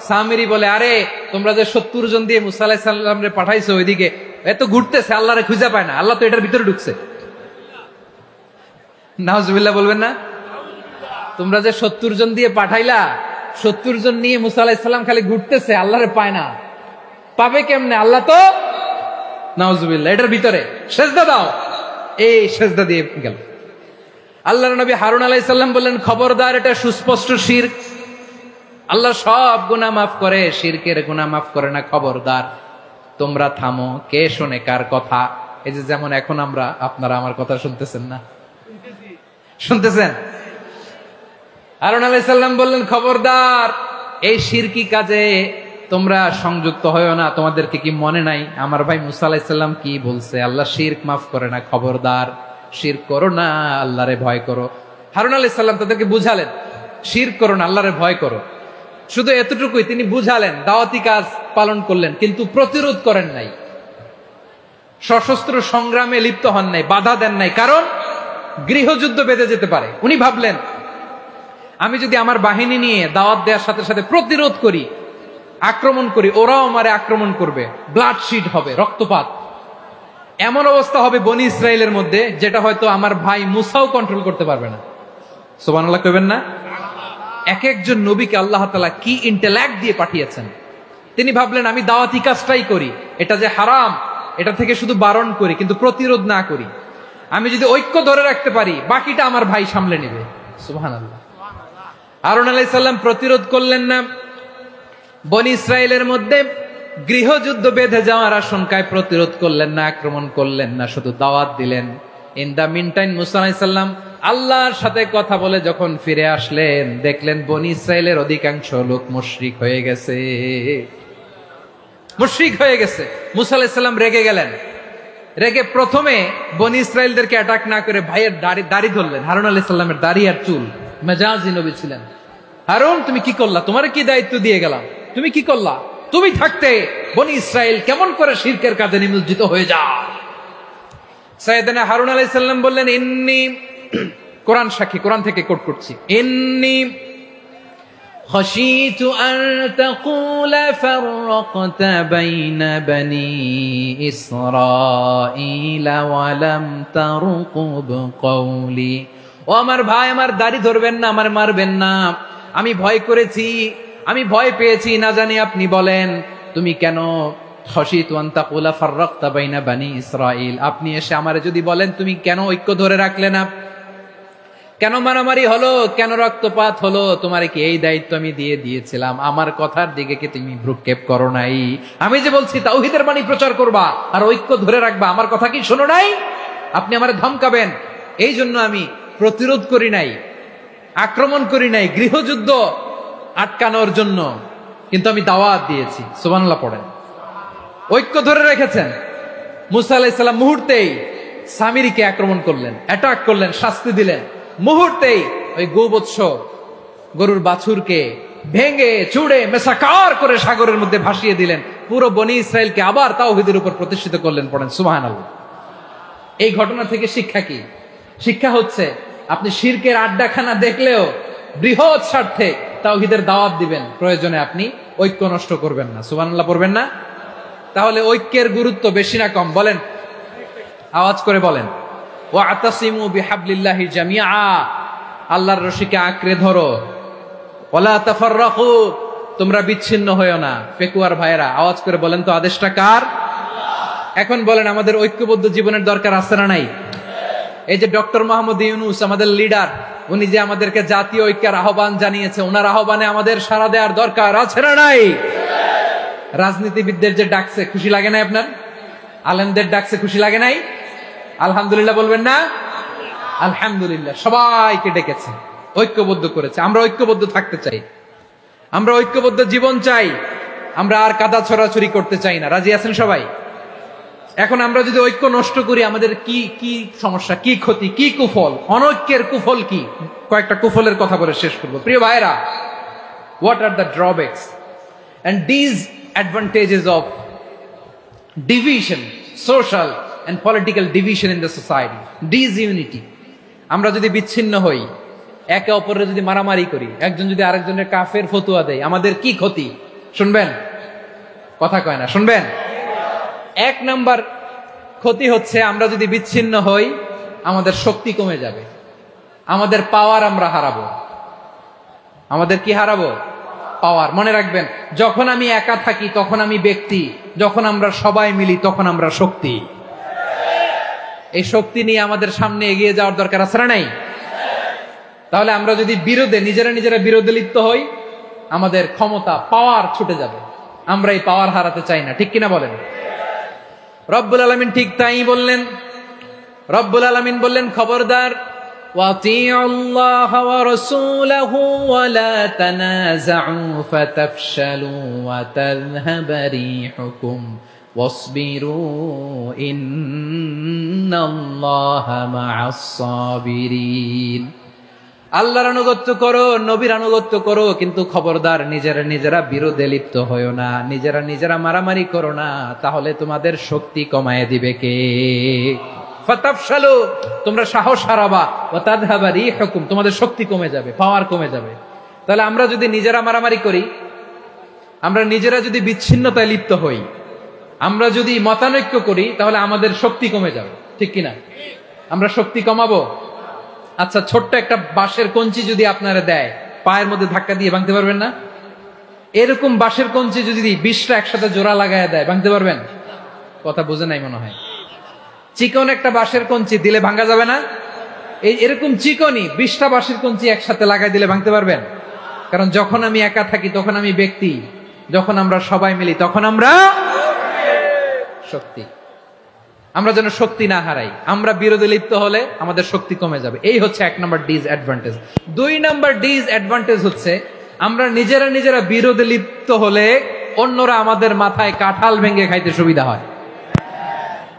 সামিরি বলে, আরে তোমরা যে 70 জন দিয়ে মুসা আলাইহিস সালামরে পাঠাইছো, ওইদিকে এত ঘুরতেছে, আল্লাহরে খুঁজে পায় না, আল্লাহ তো এটার ভিতরে ঢুকছে। নাউজুবিল্লাহ বলবেন না? তোমরা যে 70 জন দিয়ে পাঠাইলা, 70 জন নিয়ে মুসা আলাইহিস সালাম খালি ঘুরতেছে, আল্লাহরে পায় না। পাবে কেমনে? আল্লাহ তো নাউজুবিল্লাহ এটার ভিতরে। সেজদা দাও। এই সেজদা দিয়ে গেল। আল্লাহর নবী হারুন আলাইহিস সালাম বললেন, খবরদার, এটা সুস্পষ্ট শিরক। আল্লাহ সব গুনাহ মাফ করে, শিরকের গুনাহ মাফ করে না। খবরদার, তোমরা থামো। কে শোনে কার কথা? এই যে যেমন এখন আপনারা আমার কথা শুনতেছেন না? শুনতেছেন? হারুন আলাইহিস সালাম বললেন, খবরদার, এই শিরকি কাজে তোমরা সংযুক্ত হয়ো না। তোমাদেরকে কি মনে নাই আমার ভাই মুসা আলাইহিস সালাম কি বলছে? আল্লাহ শিরক মাফ করে না। খবরদার, শিরক করো না, আল্লাহরে ভয় করো। হারুন আলাইহিস সালাম তাদেরকে বুঝালেন, শিরক করো না, আল্লাহরে ভয় করো। শুধু এতটুকুই তিনি বুঝালেন, দাওয়াতি কাজ পালন করলেন, কিন্তু প্রতিরোধ করেন নাই। সশস্ত্র সংগ্রামে লিপ্ত হন নাই, বাধা দেন নাই, কারণ গৃহযুদ্ধ বেঁধে যেতে পারে। উনি ভাবলেন আমি যদি আমার বাহিনী নিয়ে দাওয়াত দেওয়ার সাথে সাথে প্রতিরোধ করি, আক্রমণ করি, ওরাও আমারে আক্রমণ করবে, ব্লাডশিট হবে, রক্তপাত, এমন অবস্থা হবে বনি ইসরায়েলের মধ্যে যেটা হয়তো আমার ভাই মুসাও কন্ট্রোল করতে পারবে না। সুবহানাল্লাহ কইবেন না? এক একজন নবীকে আল্লাহ তাআলা কি ইন্টেলেক্ট দিয়ে পাঠিয়েছেন। তিনি ভাবলেন আমি দাওয়াতি কাজটাই করি, এটা যে হারাম এটা থেকে শুধু বারণ করি কিন্তু প্রতিরোধ না করি। আমি যদি ঐক্য ধরে রাখতে পারি বাকিটা আমার ভাই সামলে নেবে। সুবহানাল্লাহ। হারুন আলাইহিস সালাম প্রতিরোধ করলেন না, বনি ইসরায়েলের মধ্যে গৃহযুদ্ধ বেঁধে যাওয়ার আশঙ্কায় প্রতিরোধ করলেন না, আক্রমণ করলেন না, শুধু দাওয়াত দিলেন। ইন দা মিন টাইম মুসা আলাইহিস সালাম আল্লাহর সাথে কথা বলে যখন ফিরে আসলেন, দেখলেন বনি ইসরায়েলের অধিকাংশ লোক মুশরিক হয়ে গেছে, মুশরিক হয়ে গেছে। মুসা আলাইহিস সালাম রেগে গেলেন। রেগে প্রথমে বনি ইসরায়েলদেরকে অ্যাটাক না করে ভাইয়ের দাড়ি ধরলেন। হারুন আলাইহিস সালামের দাড়ি আর চুল, মেজাজি নবী ছিলেন। হারুন তুমি কি করলা? তোমার কি দায়িত্ব দিয়ে গেলাম, তুমি কি করলা? তুমি থাকতে বনি ইসরায়েল কেমন করে শিরকের কাজে নিমজ্জিত হয়ে যায়? সাইয়েদনা হারুন আলাইহিস সালাম বললেন ইন্নী, কোরআন সাক্ষী, কোরআন থেকে কোট করছি, ইন্নী খাশীতু আন তাকুলা ফাররাকতা বাইনা বনি ইসরাঈল ওয়া লাম তারকুব কওলি। ও আমার ভাই, আমার দাড়ি ধরবেন না, আমার মারবেন না। আমি ভয় করেছি, আমি ভয় পেয়েছি, না জানি আপনি বলেন তুমি কেন খাশীতু আন তাকুলা ফাররাকতা বাইনা বনি ইসরাঈল, আপনি এসে আমারে যদি বলেন তুমি কেন ঐক্য ধরে রাখলে না, কেন মারামারি হলো, কেন রক্তপাত হলো, তোমারে কি এই দায়িত্ব আমি দিয়ে দিয়েছিলাম? আমার কথার দিকে কি তুমি ভ্রুক্ষেপ করো নাই? আমি যে বলছি তাওহীদের বাণী প্রচার করবা আর ঐক্য ধরে রাখবা, আমার কথা কি শোনো নাই? আপনি আমারে ধমকাবেন, এই জন্য আমি প্রতিরোধ করি নাই, আক্রমণ করি নাই, গৃহযুদ্ধ আটকানোর জন্য, কিন্তু আমি দাওয়াত দিয়েছি। সুবহানাল্লাহ পড়েন। ঐক্য ধরে রেখেছেন। মুসা আলাইহিস সালাম মুহূর্তেই সামিরীকে আক্রমণ করলেন, অ্যাটাক করলেন, শাস্তি দিলেন। মুহূর্তেই ওই গোবৎস গরুর বাছুরকে ভেঙে চুড়ে মেসাকার করে সাগরের মধ্যে ভাসিয়ে দিলেন। পুরো বনি ইসরায়েলকে আবার তাওহীদের উপর প্রতিষ্ঠিত করলেন। পড়েন সুবহানাল্লাহ। এই ঘটনা থেকে শিক্ষা কি? শিক্ষা হচ্ছে আপনি শিরকের আড্ডাখানা দেখলেও বৃহৎ স্বার্থে তাওহীদের দাওয়াত দিবেন, প্রয়োজনে আপনি ঐক্য নষ্ট করবেন না। সুবহানাল্লাহ পড়বেন না? তাহলে ঐক্যের গুরুত্ব বেশি না কম? বলেন, আওয়াজ করে বলেন। ওয়াতাসিমু বিহাবলিল্লাহি জামিআ, আল্লাহর রশিকে আঁকড়ে ধরো। ওয়ালা তাফাররাকু, তোমরা বিচ্ছিন্ন হয়ো না। পেকুয়ার ভাইয়েরা আওয়াজ করে বলেন তো, আদেশটা কার? এখন বলেন আমাদের ঐক্যবদ্ধ জীবনের দরকার আছে না নাই? এই যে ডক্টর মোহাম্মদ ইউনূস আমাদের লিডার, উনি যে আমাদেরকে জাতীয় ঐক্যের আহ্বান জানিয়েছে, ওনার আহ্বানে আমাদের সাড়া দেওয়ার দরকার আছে না নাই? রাজনীতিবিদদের যে ডাকছে, খুশি লাগে নাই আপনার? আলেমদের ডাকছে, খুশি লাগে নাই? আলহামদুলিল্লাহ বলবেন না? আলহামদুলিল্লাহ। সবাইকে ডেকেছে, ঐক্যবদ্ধ করেছে। আমরা ঐক্যবদ্ধ থাকতে চাই, আমরা ঐক্যবদ্ধ জীবন চাই, আমরা আর কাদা ছড়াছড়ি করতে চাই না। রাজি আছেন সবাই? এখন আমরা যদি ঐক্য নষ্ট করি আমাদের কি কি সমস্যা, কি ক্ষতি, কি কুফল? অনৈক্যের কুফল কি? কয়েকটা কুফলের কথা বলে শেষ করবো। প্রিয় ভাইরা, what are the drawbacks and disadvantages of division, social and political division in the society? Disunity. আমরা যদি বিচ্ছিন্ন হই, একে অপরের যদি মারামারি করি, একজন যদি আরেকজনের কাফের ফতুয়া দেয়, আমাদের কি ক্ষতি? শুনবেন? কথা কয় না, শুনবেন? এক নাম্বার ক্ষতি হচ্ছে আমরা যদি বিচ্ছিন্ন হই আমাদের শক্তি কমে যাবে, আমাদের পাওয়ার আমরা হারাবো। আমাদের কি হারাবো? পাওয়ার। মনে রাখবেন, যখন আমি একা থাকি তখন আমি ব্যক্তি, যখন আমরা সবাই মিলি তখন আমরা শক্তি। এই শক্তি নিয়ে আমাদের সামনে এগিয়ে যাওয়ার দরকার আছে না নাই? তাহলে আমরা যদি নিজেরা বিরোধে লিপ্ত হই, আমাদের ক্ষমতা, পাওয়ার ছুটে যাবে। আমরা এই পাওয়ার হারাতে চাই না, ঠিক কিনা বলেন? রব্বুল আলামিন ঠিক তাই বললেন। রব্বুল আলামিন বললেন, খবরদার, ওয়াতিউল্লাহ ওয়া রাসূলাহু ওয়া লা তানাযাউ ফাতাফশালু ওয়া তাযহাবা রিহুকুম ওয়াসবিরু ইন্নাল্লাহা মা'আস সাবিরিন। আল্লাহর আনুগত্য করো, নবীর আনুগত্য করো, কিন্তু খবরদার নিজেরা নিজেরা বিরোধে লিপ্ত হয়েও না, নিজেরা নিজেরা মারামারি করো না, তাহলে তোমাদের শক্তি কমায় দিবে কে? ফাতাফশালু, তোমরা সাহস হারাবা, ওয়া তাযহাবা রিহুকুম, তোমাদের শক্তি কমে যাবে, পাওয়ার কমে যাবে। তাহলে আমরা যদি নিজেরা মারামারি করি, আমরা নিজেরা যদি বিচ্ছিন্নতায় লিপ্ত হই, আমরা যদি মতানৈক্য করি, তাহলে আমাদের শক্তি কমে যাবে, ঠিক কিনা? আমরা শক্তি কমাবো। আচ্ছা, ছোট্ট একটা বাঁশের কঞ্চি যদি আপনারা দেয়, পায়ের মধ্যে ধাক্কা দিয়ে ভাঙতে পারবেন না? এরকম বাঁশের কঞ্চি যদি 20টা একসাথে জোড়া লাগায় দেয়, ভাঙতে পারবেন? কথা বুঝে নাই মনে হয়। চিকন একটা বাঁশের কঞ্চি দিলে ভাঙা যাবে না? এরকম চিকনই 20টা বাঁশের কঞ্চি একসাথে লাগাই দিলে ভাঙতে পারবেন? কারণ যখন আমি একা থাকি তখন আমি ব্যক্তি, যখন আমরা সবাই মিলি তখন আমরা শক্তি। আমরা যেন শক্তি না হারাই। আমরা বিরোধে লিপ্ত হলে আমাদের শক্তি কমে যাবে। এই হচ্ছে 1 নম্বর ডিসঅ্যাডভান্টেজ। 2 নম্বর ডিসঅ্যাডভান্টেজ হচ্ছে আমরা নিজেরা নিজেরা বিরোধে লিপ্ত হলে অন্যরা আমাদের মাথায় কাঁঠাল ভেঙে খাইতে সুবিধা হয়।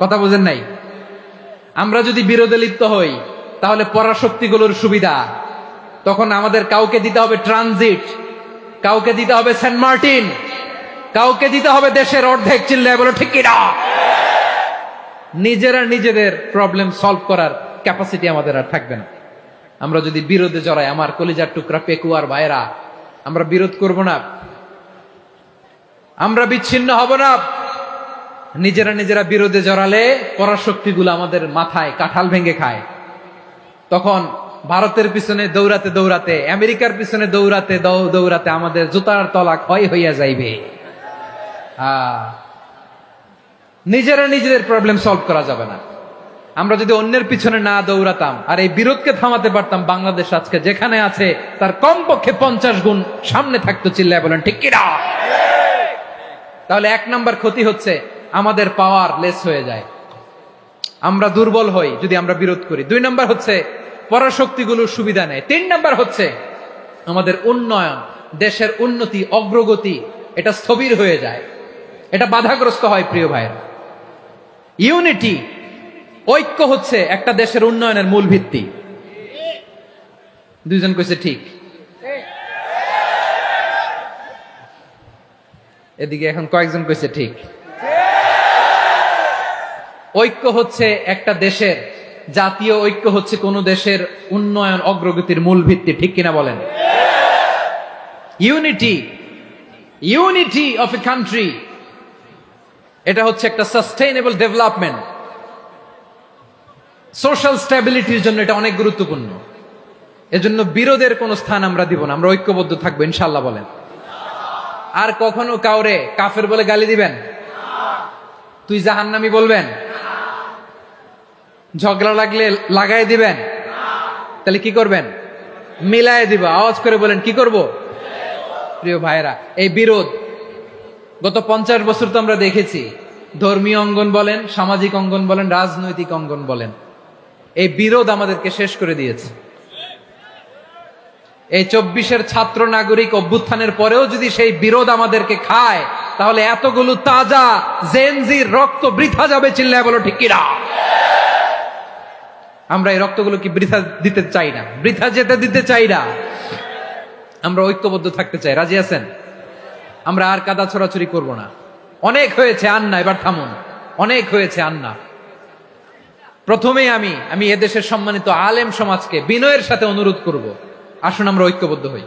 কথা বুঝেন নাই? আমরা যদি বিরোধে লিপ্ত হই তাহলে পরাশক্তিগুলোর সুবিধা, তখন আমাদের কাউকে দিতে হবে ট্রানজিট, কাউকে দিতে হবে সেন্ট মার্টিন, কাউকে দিতে হবে দেশের অর্ধেক। চিল্লায় বলো ঠিক কিনা? নিজেরা নিজেদের প্রবলেম সলভ করার ক্যাপাসিটি আমাদের আর থাকবে না। আমরা যদি বিরোধে জড়াই, আমার কলিজার টুকরা পেকুয়ার ভাইরা, আমরা বিরোধ করব না, আমরা বিচ্ছিন্ন হব না। নিজেরা নিজেরা বিরোধে জড়ালে পরাশক্তিগুলো আমাদের মাথায় কাঁঠাল ভেঙে খায়। তখন ভারতের পিছনে দৌড়াতে দৌড়াতে, আমেরিকার পিছনে দৌড়াতে দৌড়াতে আমাদের জুতার তলা ক্ষয় হইয়া যাইবে। নিজেরা নিজেদের প্রবলেম সলভ করা যাবে না। আমরা যদি অন্যের পিছনে না দৌড়াতাম আর এই বিরোধকে থামাতে পারতাম, বাংলাদেশ আজকে যেখানে আছে তার কমপক্ষে 50 গুণ সামনে থাকতো। চিল্লায় বলেন ঠিক কিনা? তাহলে 1 নম্বর ক্ষতি হচ্ছে আমাদের পাওয়ার লেস হয়ে যায়, আমরা দুর্বল হই যদি আমরা বিরোধ করি। 2 নম্বর হচ্ছে পরাশক্তিগুলোর সুবিধা নেয়। 3 নম্বর হচ্ছে আমাদের উন্নয়ন, দেশের উন্নতি, অগ্রগতি, এটা স্থবির হয়ে যায়, এটা বাধাগ্রস্ত হয়। প্রিয় ভাইয়েরা, ইউনিটি, ঐক্য হচ্ছে একটা দেশের উন্নয়নের মূল ভিত্তি। 2 জন কইছে ঠিক। এদিকে এখন কয়েকজন কইছে ঠিক। ঐক্য হচ্ছে একটা দেশের, জাতীয় ঐক্য হচ্ছে কোন দেশের উন্নয়ন অগ্রগতির মূল ভিত্তি, ঠিক কিনা বলেন? Unity, unity of a country, এটা হচ্ছে একটা সাস্টেইনেবল ডেভেলপমেন্ট, সোশ্যাল স্ট্যাবিলিটির জন্য এটা অনেক গুরুত্বপূর্ণ। এজন্য বিরোধের কোন স্থান আমরা দিব না, আমরা ঐক্যবদ্ধ থাকবো ইনশাআল্লাহ বলেন। আর কখনো কাউরে কাফের বলে গালি দিবেন? তুই জাহান্নামী বলবেন? ঝগড়া লাগলে লাগাই দিবেন? তাহলে কি করবেন? মিলায় দিব। আওয়াজ করে বলেন কি করব? প্রিয় ভাইরা, এই বিরোধ গত 50 বছর তো আমরা দেখেছি, ধর্মীয় অঙ্গন বলেন, সামাজিক অঙ্গন বলেন, রাজনৈতিক অঙ্গন বলেন, এই বিরোধ আমাদেরকে শেষ করে দিয়েছে। এই 24-এর ছাত্র নাগরিক অভ্যুত্থানের পরেও যদি সেই বিরোধ আমাদেরকে খায়, তাহলে এতগুলো তাজা জেনজির রক্ত বৃথা যাবে। চিল্লায় বলো ঠিক কিনা? আমরা এই রক্তগুলো কি বৃথা দিতে চাই না, বৃথা যেতে দিতে চাই না। আমরা ঐক্যবদ্ধ থাকতে চাই। রাজি আছেন? আমরা আর কাদা ছোড়াছুরি করব না। অনেক হয়েছে আন্না, এবার থামুন। অনেক হয়েছে আন্না। প্রথমেই আমি এদেশের সম্মানিত আলেম সমাজকে বিনয়ের সাথে অনুরোধ করব, আসুন আমরা ঐক্যবদ্ধ হই।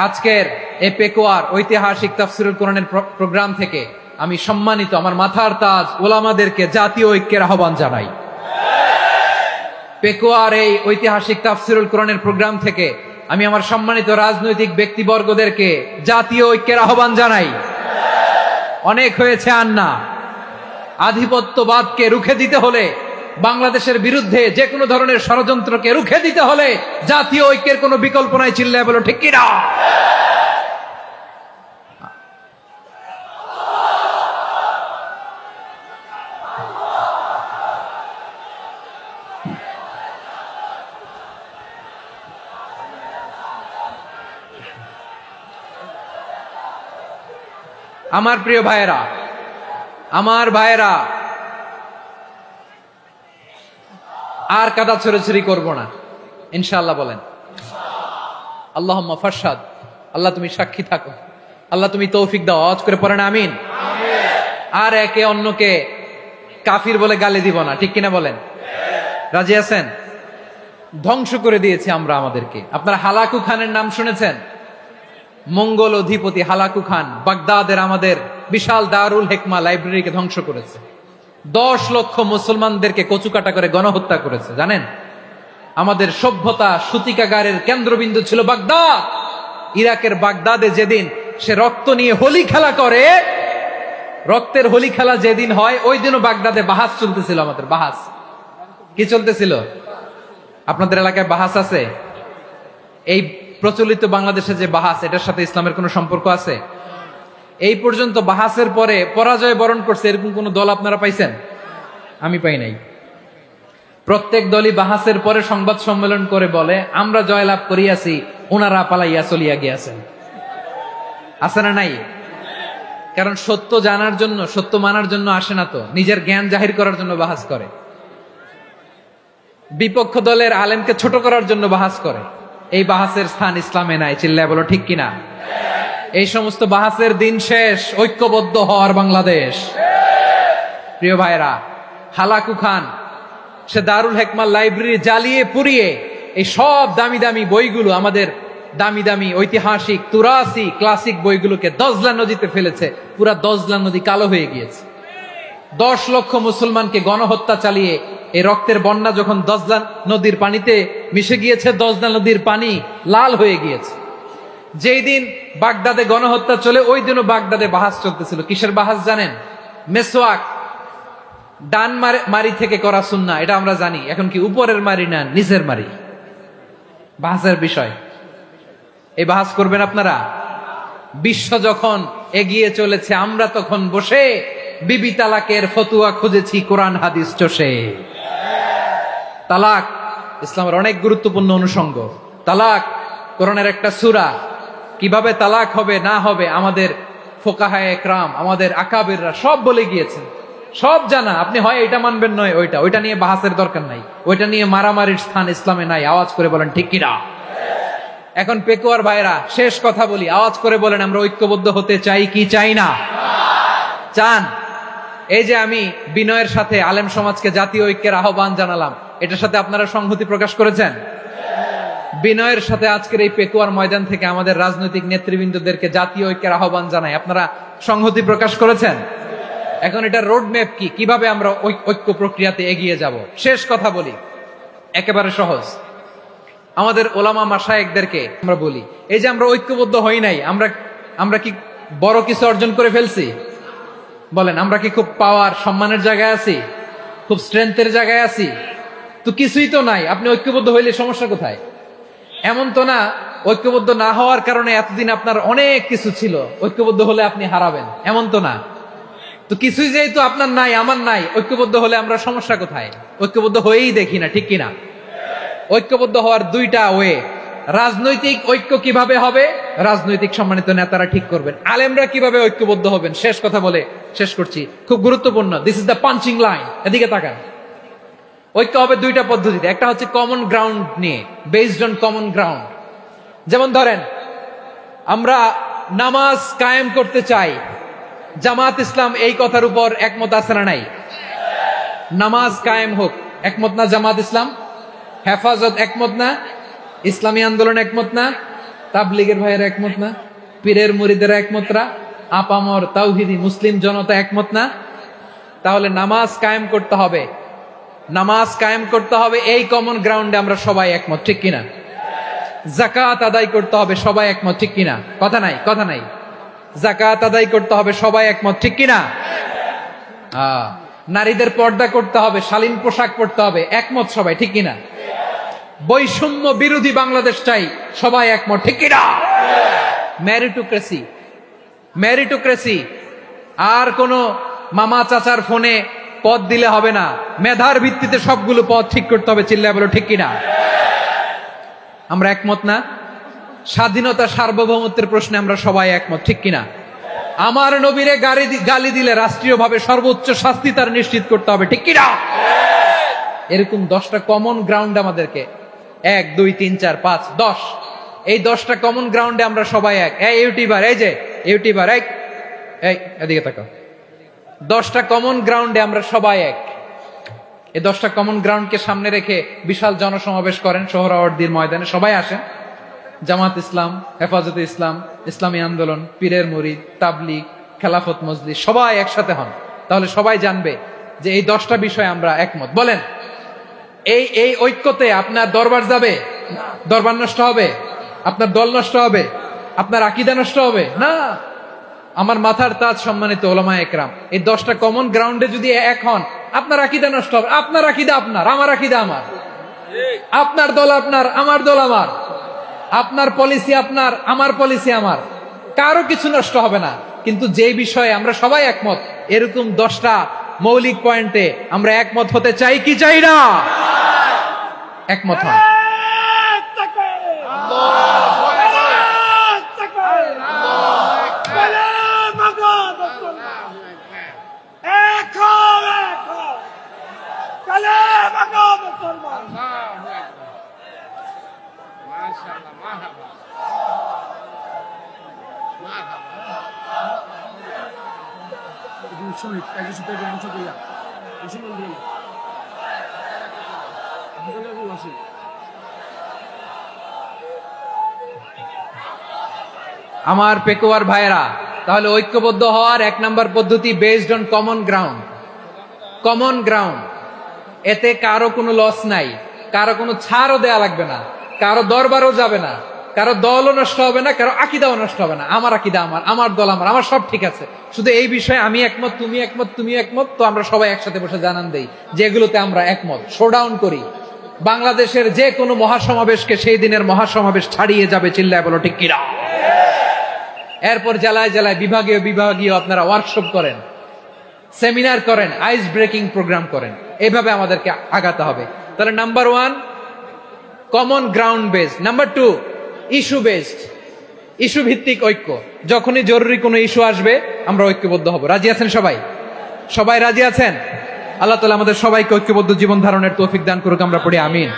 আজকের এই পেকুয়ার ঐতিহাসিক তাফসীরুল কোরআনের প্রোগ্রাম থেকে আমি সম্মানিত আমার মাথার তাজ ওলামাদেরকে জাতীয় ঐক্যের আহ্বান জানাই। পেকুয়ার এই ঐতিহাসিক তাফসীরুল কোরআনের প্রোগ্রাম থেকে আমি আমার সম্মানিত রাজনৈতিক ব্যক্তিবর্গদেরকে জাতীয় ঐক্যের আহ্বান জানাই। অনেক হয়েছে আন্না। আধিপত্যবাদকে রুখে দিতে হলে, বাংলাদেশের বিরুদ্ধে যে কোনো ধরনের ষড়যন্ত্রকে রুখে দিতে হলে জাতীয় ঐক্যের কোনো বিকল্প নাই। চিল্লায় বলো ঠিক কিনা? আমার প্রিয় ভাইয়েরা, আমার ভাইয়েরা, আর কাদা ছড়াছড়ি করব না, ইনশাআল্লাহ বলেন। আল্লাহুম্মা ফাশহাদ, আল্লাহ তুমি সাক্ষী থাকো, আল্লাহ তুমি তৌফিক দাও। আওয়াজ করে পড়েন আমিন। আর একে অন্যকে কাফির বলে গালি দিব না, ঠিক কিনা বলেন? রাজি আছেন? ধ্বংস করে দিয়েছি আমরা আমাদেরকে। আপনারা হালাকু খানের নাম শুনেছেন? মঙ্গল অধিপতি হালাকু খান বাগদাদের আমাদের বিশাল দারুল হিকমা লাইব্রেরিকে ধ্বংস করেছে। 10 লক্ষ মুসলমানদেরকে কচুকাটা করে গণহত্যা করেছে। জানেন, আমাদের সভ্যতা সূতিকাগারের কেন্দ্রবিন্দু ছিল বাগদাদ। ইরাকের বাগদাদে যেদিন সে রক্ত নিয়ে হোলি খেলা করে, রক্তের হোলি খেলা যেদিন হয়, ওই দিনও বাগদাদে বাহাস চলতেছিল। আমাদের বাহাস কি চলতেছিল? আপনাদের এলাকায় বাহাস আছে? এই প্রচলিত বাংলাদেশে যে বাহাস, এটার সাথে ইসলামের কোনো সম্পর্ক আছে? এই পর্যন্ত বাহাসের পরে পরাজয় বরণ করছে এরকম কোন দল আপনারা পাইছেন? আমি পাই নাই। প্রত্যেক দলই বাহাসের পরে সংবাদ সম্মেলন করে বলে, আমরা জয়লাভ করিয়াছি, ওনারা পালাইয়া চলিয়া গিয়াছেন। আছে না নাই? কারণ সত্য জানার জন্য, সত্য মানার জন্য আসে না তো, নিজের জ্ঞান জাহির করার জন্য বাহাস করে। বিপক্ষ দলের আলেমকে ছোট করার জন্য বাহাস করে। এই বাহাসের স্থান ইসলামে নাই। চিল্লায় বলো ঠিক কিনা? এই সমস্ত বাহাসের দিন শেষ, ঐক্যবদ্ধ হওয়ার বাংলাদেশ। প্রিয় ভাইরা, হালাকু খান সে দারুল হিকমা লাইব্রেরি জ্বালিয়ে পুড়িয়ে এই সব দামি দামি বইগুলো, আমাদের দামি দামি ঐতিহাসিক তুরাসি ক্লাসিক বইগুলোকে দজলা নদীতে ফেলেছে। পুরা দজলা নদী কালো হয়ে গিয়েছে। 10 লক্ষ মুসলমানকে গণহত্যা চালিয়ে এই রক্তের বন্যা যখন দজলা নদীর পানিতে মিশে গিয়েছে, দজলা নদীর পানি লাল হয়ে গিয়েছে। যেই দিন বাগদাদে গণহত্যা চলে, ওই দিনও বাগদাদে বাহাস চলতেছিল। কিসের বাহাস জানেন? মেসওয়াক, ডান মারি থেকে করা সুন্নাহ, এটা আমরা জানি। এখন কি উপরের মারি না নিচের মারি? বাহাসের বিষয়। এই বাহাস করবেন আপনারা? বিশ্ব যখন এগিয়ে চলেছে, আমরা তখন বসে বিবি তালাকের ফতুয়া খুঁজেছি কোরআন হাদিস চষে। তালাক ইসলামের অনেক গুরুত্বপূর্ণ অনুষঙ্গ। তালাক কোরআনের একটা সূরা। কিভাবে তালাক হবে না হবে আমাদের ফোকাহায়ে একরাম, আমাদের আকাবিররা সব বলে গিয়েছেন, সব জানা। আপনি হয় এটা মানবেন, নয় ওইটা। ওইটা নিয়ে বাহাসের দরকার নাই, ওইটা নিয়ে মারামারির স্থান ইসলামে নাই। আওয়াজ করে বলেন ঠিক কিনা? এখন পেকুয়ার ভাইরা, শেষ কথা বলি, আওয়াজ করে বলেন আমরা ঐক্যবদ্ধ হতে চাই কি চাই না? চান? এই যে আমি বিনয়ের সাথে আলেম সমাজকে জাতীয় ঐক্যের আহ্বান জানালাম, এটার সাথে আপনারা সংহতি প্রকাশ করেছেন? বিনয়ের সাথে আজকের এই পেকুয়ার ময়দান থেকে আমাদের রাজনৈতিক নেতৃবৃন্দদেরকে জাতীয় ঐক্যের আহ্বান জানাই, আপনারা সংহতি প্রকাশ করেছেন? এখন এটা রোড ম্যাপ কি, কিভাবে আমরা ঐক্য প্রক্রিয়াতে এগিয়ে যাব? শেষ কথা বলি, একেবারে সহজ। আমাদের ওলামা মাশায়েখদেরকে আমরা বলি, এই যে আমরা ঐক্যবদ্ধ হই নাই, আমরা কি বড় কিছু অর্জন করে ফেলছি? বলেন, আমরা কি খুব পাওয়ার সম্মানের জায়গায় আছি? খুব স্ট্রেংথের জায়গায় আছি? তো কিছুই তো নাই। আপনি ঐক্যবদ্ধ হইলে সমস্যা কোথায়? এমন তো না ঐক্যবদ্ধ না হওয়ার কারণে এতদিন আপনার অনেক কিছু ছিল, ঐক্যবদ্ধ হলে আপনি হারাবেন, এমন তো না। তো কিছুই যেহেতু আপনার নাই, আমার নাই, ঐক্যবদ্ধ হলে আমরা সমস্যা কোথায়? ঐক্যবদ্ধ হয়েই দেখি না, ঠিক কিনা? ঐক্যবদ্ধ হওয়ার দুইটা ওয়ে। রাজনৈতিক ঐক্য কিভাবে হবে? রাজনৈতিক সম্মানিত নেতারা ঠিক করবেন। আলেমরা কিভাবে ঐক্যবদ্ধ হবেন? শেষ কথা বলে শেষ করছি, খুব গুরুত্বপূর্ণ। This is the punching line. এদিকে তাকান। ঐক্য হবে দুইটা পদ্ধতিতে। একটা হচ্ছে কমন গ্রাউন্ড নিয়ে, বেসড অন কমন গ্রাউন্ড। যেমন ধরেন, আমরা নামাজ কায়েম করতে চাই, জামাত ইসলাম এই কথার উপর একমত আছে না নাই? নামাজ কায়েম হোক, একমত না জামাত ইসলাম? হেফাজত একমত না? ইসলামী আন্দোলন একমত না? তাবলীগের ভাইয়েরা একমত না? পীরের মুরিদেরা একমত না? আপামর তাওহীদি মুসলিম জনতা একমত না? তাহলে নামাজ কায়েম করতে হবে, নামাজ কায়েম করতে হবে এই কমন গ্রাউন্ডে আমরা সবাই একমত, ঠিক কিনা? যাকাত আদায় করতে হবে, সবাই একমত, ঠিক কিনা? কথা নাই, কথা নাই। যাকাত আদায় করতে হবে, সবাই একমত, ঠিক কিনা? নারীদের পর্দা করতে হবে, শালীন পোশাক পরতে হবে, একমত সবাই, ঠিক কিনা? বৈষম্য বিরোধী বাংলাদেশ চাই, সবাই একমত, ঠিক কিনা? Meritocracy, meritocracy. আর কোন মামা চাচার ফোনে পদ দিলে হবে না, মেধার ভিত্তিতে সবগুলো পদ ঠিক করতে হবে। চিল্লায় বলো ঠিক কিনা? আমরা একমত না? স্বাধীনতা সার্বভৌমত্বের প্রশ্নে আমরা সবাই একমত, ঠিক কিনা? আমার নবীরে গালি দিলে রাষ্ট্রীয়ভাবে সর্বোচ্চ শাস্তি তার নিশ্চিত করতে হবে, ঠিক কিনা? এরকম 10টা কমন গ্রাউন্ড আমাদেরকে 1 2 3 4 5 10 এই 10টা কমন গ্রাউন্ডে আমরা সবাই এক। এই ইউটিউবার, এই যে ইউটিউবার, এই এদিকে তাকাও। 10টা কমন গ্রাউন্ডে আমরা সবাই এক। এই 10টা কমন গ্রাউন্ডকে সামনে রেখে বিশাল জনসমাবেশ করেন সোহরাওয়ার্দীর ময়দানে, সবাই আসেন। জামাত ইসলাম, হেফাজতে ইসলাম, ইসলামী আন্দোলন, পীরের মুরিদ, তাবলিগ, খেলাফত মজলিস, সবাই একসাথে হন। তাহলে সবাই জানবে যে এই 10টা বিষয়ে আমরা একমত। বলেন, এই ঐক্যতে আপনার দরবার যাবে? দরবার নষ্ট হবে? আপনার দল নষ্ট হবে? আপনার আকীদা নষ্ট হবে না। আমার মাথার তাজ সম্মানিত উলামায়ে কেরাম, এই 10টা কমন গ্রাউন্ডে যদি এক হন, আপনার আকীদা নষ্ট হবে? আপনার আকীদা আপনার, আমার আকীদা আমার, আপনার দল আপনার, আমার দল আমার, আপনার পলিসি আপনার, আমার পলিসি আমার, কারো কিছু নষ্ট হবে না। কিন্তু যে বিষয়ে আমরা সবাই একমত, এরকম 10টা মৌলিক পয়েন্টে আমরা একমত হতে চাই কি চাই না? একমত হন। আমার পেকুয়ার ভাইরা, তাহলে ঐক্যবদ্ধ হওয়ার 1 নম্বর পদ্ধতি based on common ground. Common ground, এতে কারো কোনো লস নাই, কারো কোনো ছাড়ও দেয়া লাগবে না, কারো দরবারও যাবে না, কারো দলও নষ্ট হবে না, কারো আকীদাও নষ্ট হবে না। আমার আকীদা আমার, আমার দল আমার, আমার সব ঠিক আছে। শুধু এই বিষয়ে আমি একমত, তুমি একমত, তুমি একমত, তো আমরা সবাই একসাথে বসে জানান দেই যে এগুলোতে আমরা একমত। শোডাউন করি। বাংলাদেশের যে কোনো মহাসমাবেশকে সেই দিনের মহাসমাবেশ ছাড়িয়ে যাবে। চিল্লায় বলো ঠিক কিনা? এরপর জেলায় জেলায় বিভাগীয় আপনারা ওয়ার্কশপ করেন, সেমিনার করেন, আইস ব্রেকিং প্রোগ্রাম করেন। এইভাবে আমাদেরকে আগাতে হবে। তাহলে number 1 common ground based. Number 2 issue based, issue ভিত্তিক ঐক্য। যখনই জরুরি কোনো ইস্যু আসবে আমরা ঐক্যবদ্ধ হব। রাজি আছেন সবাই? সবাই রাজি আছেন? আল্লাহ তাআলা আমাদের সবাইকে ঐক্যবদ্ধ জীবন ধারণের তৌফিক দান করুক। আমরা পড়ি আমিন।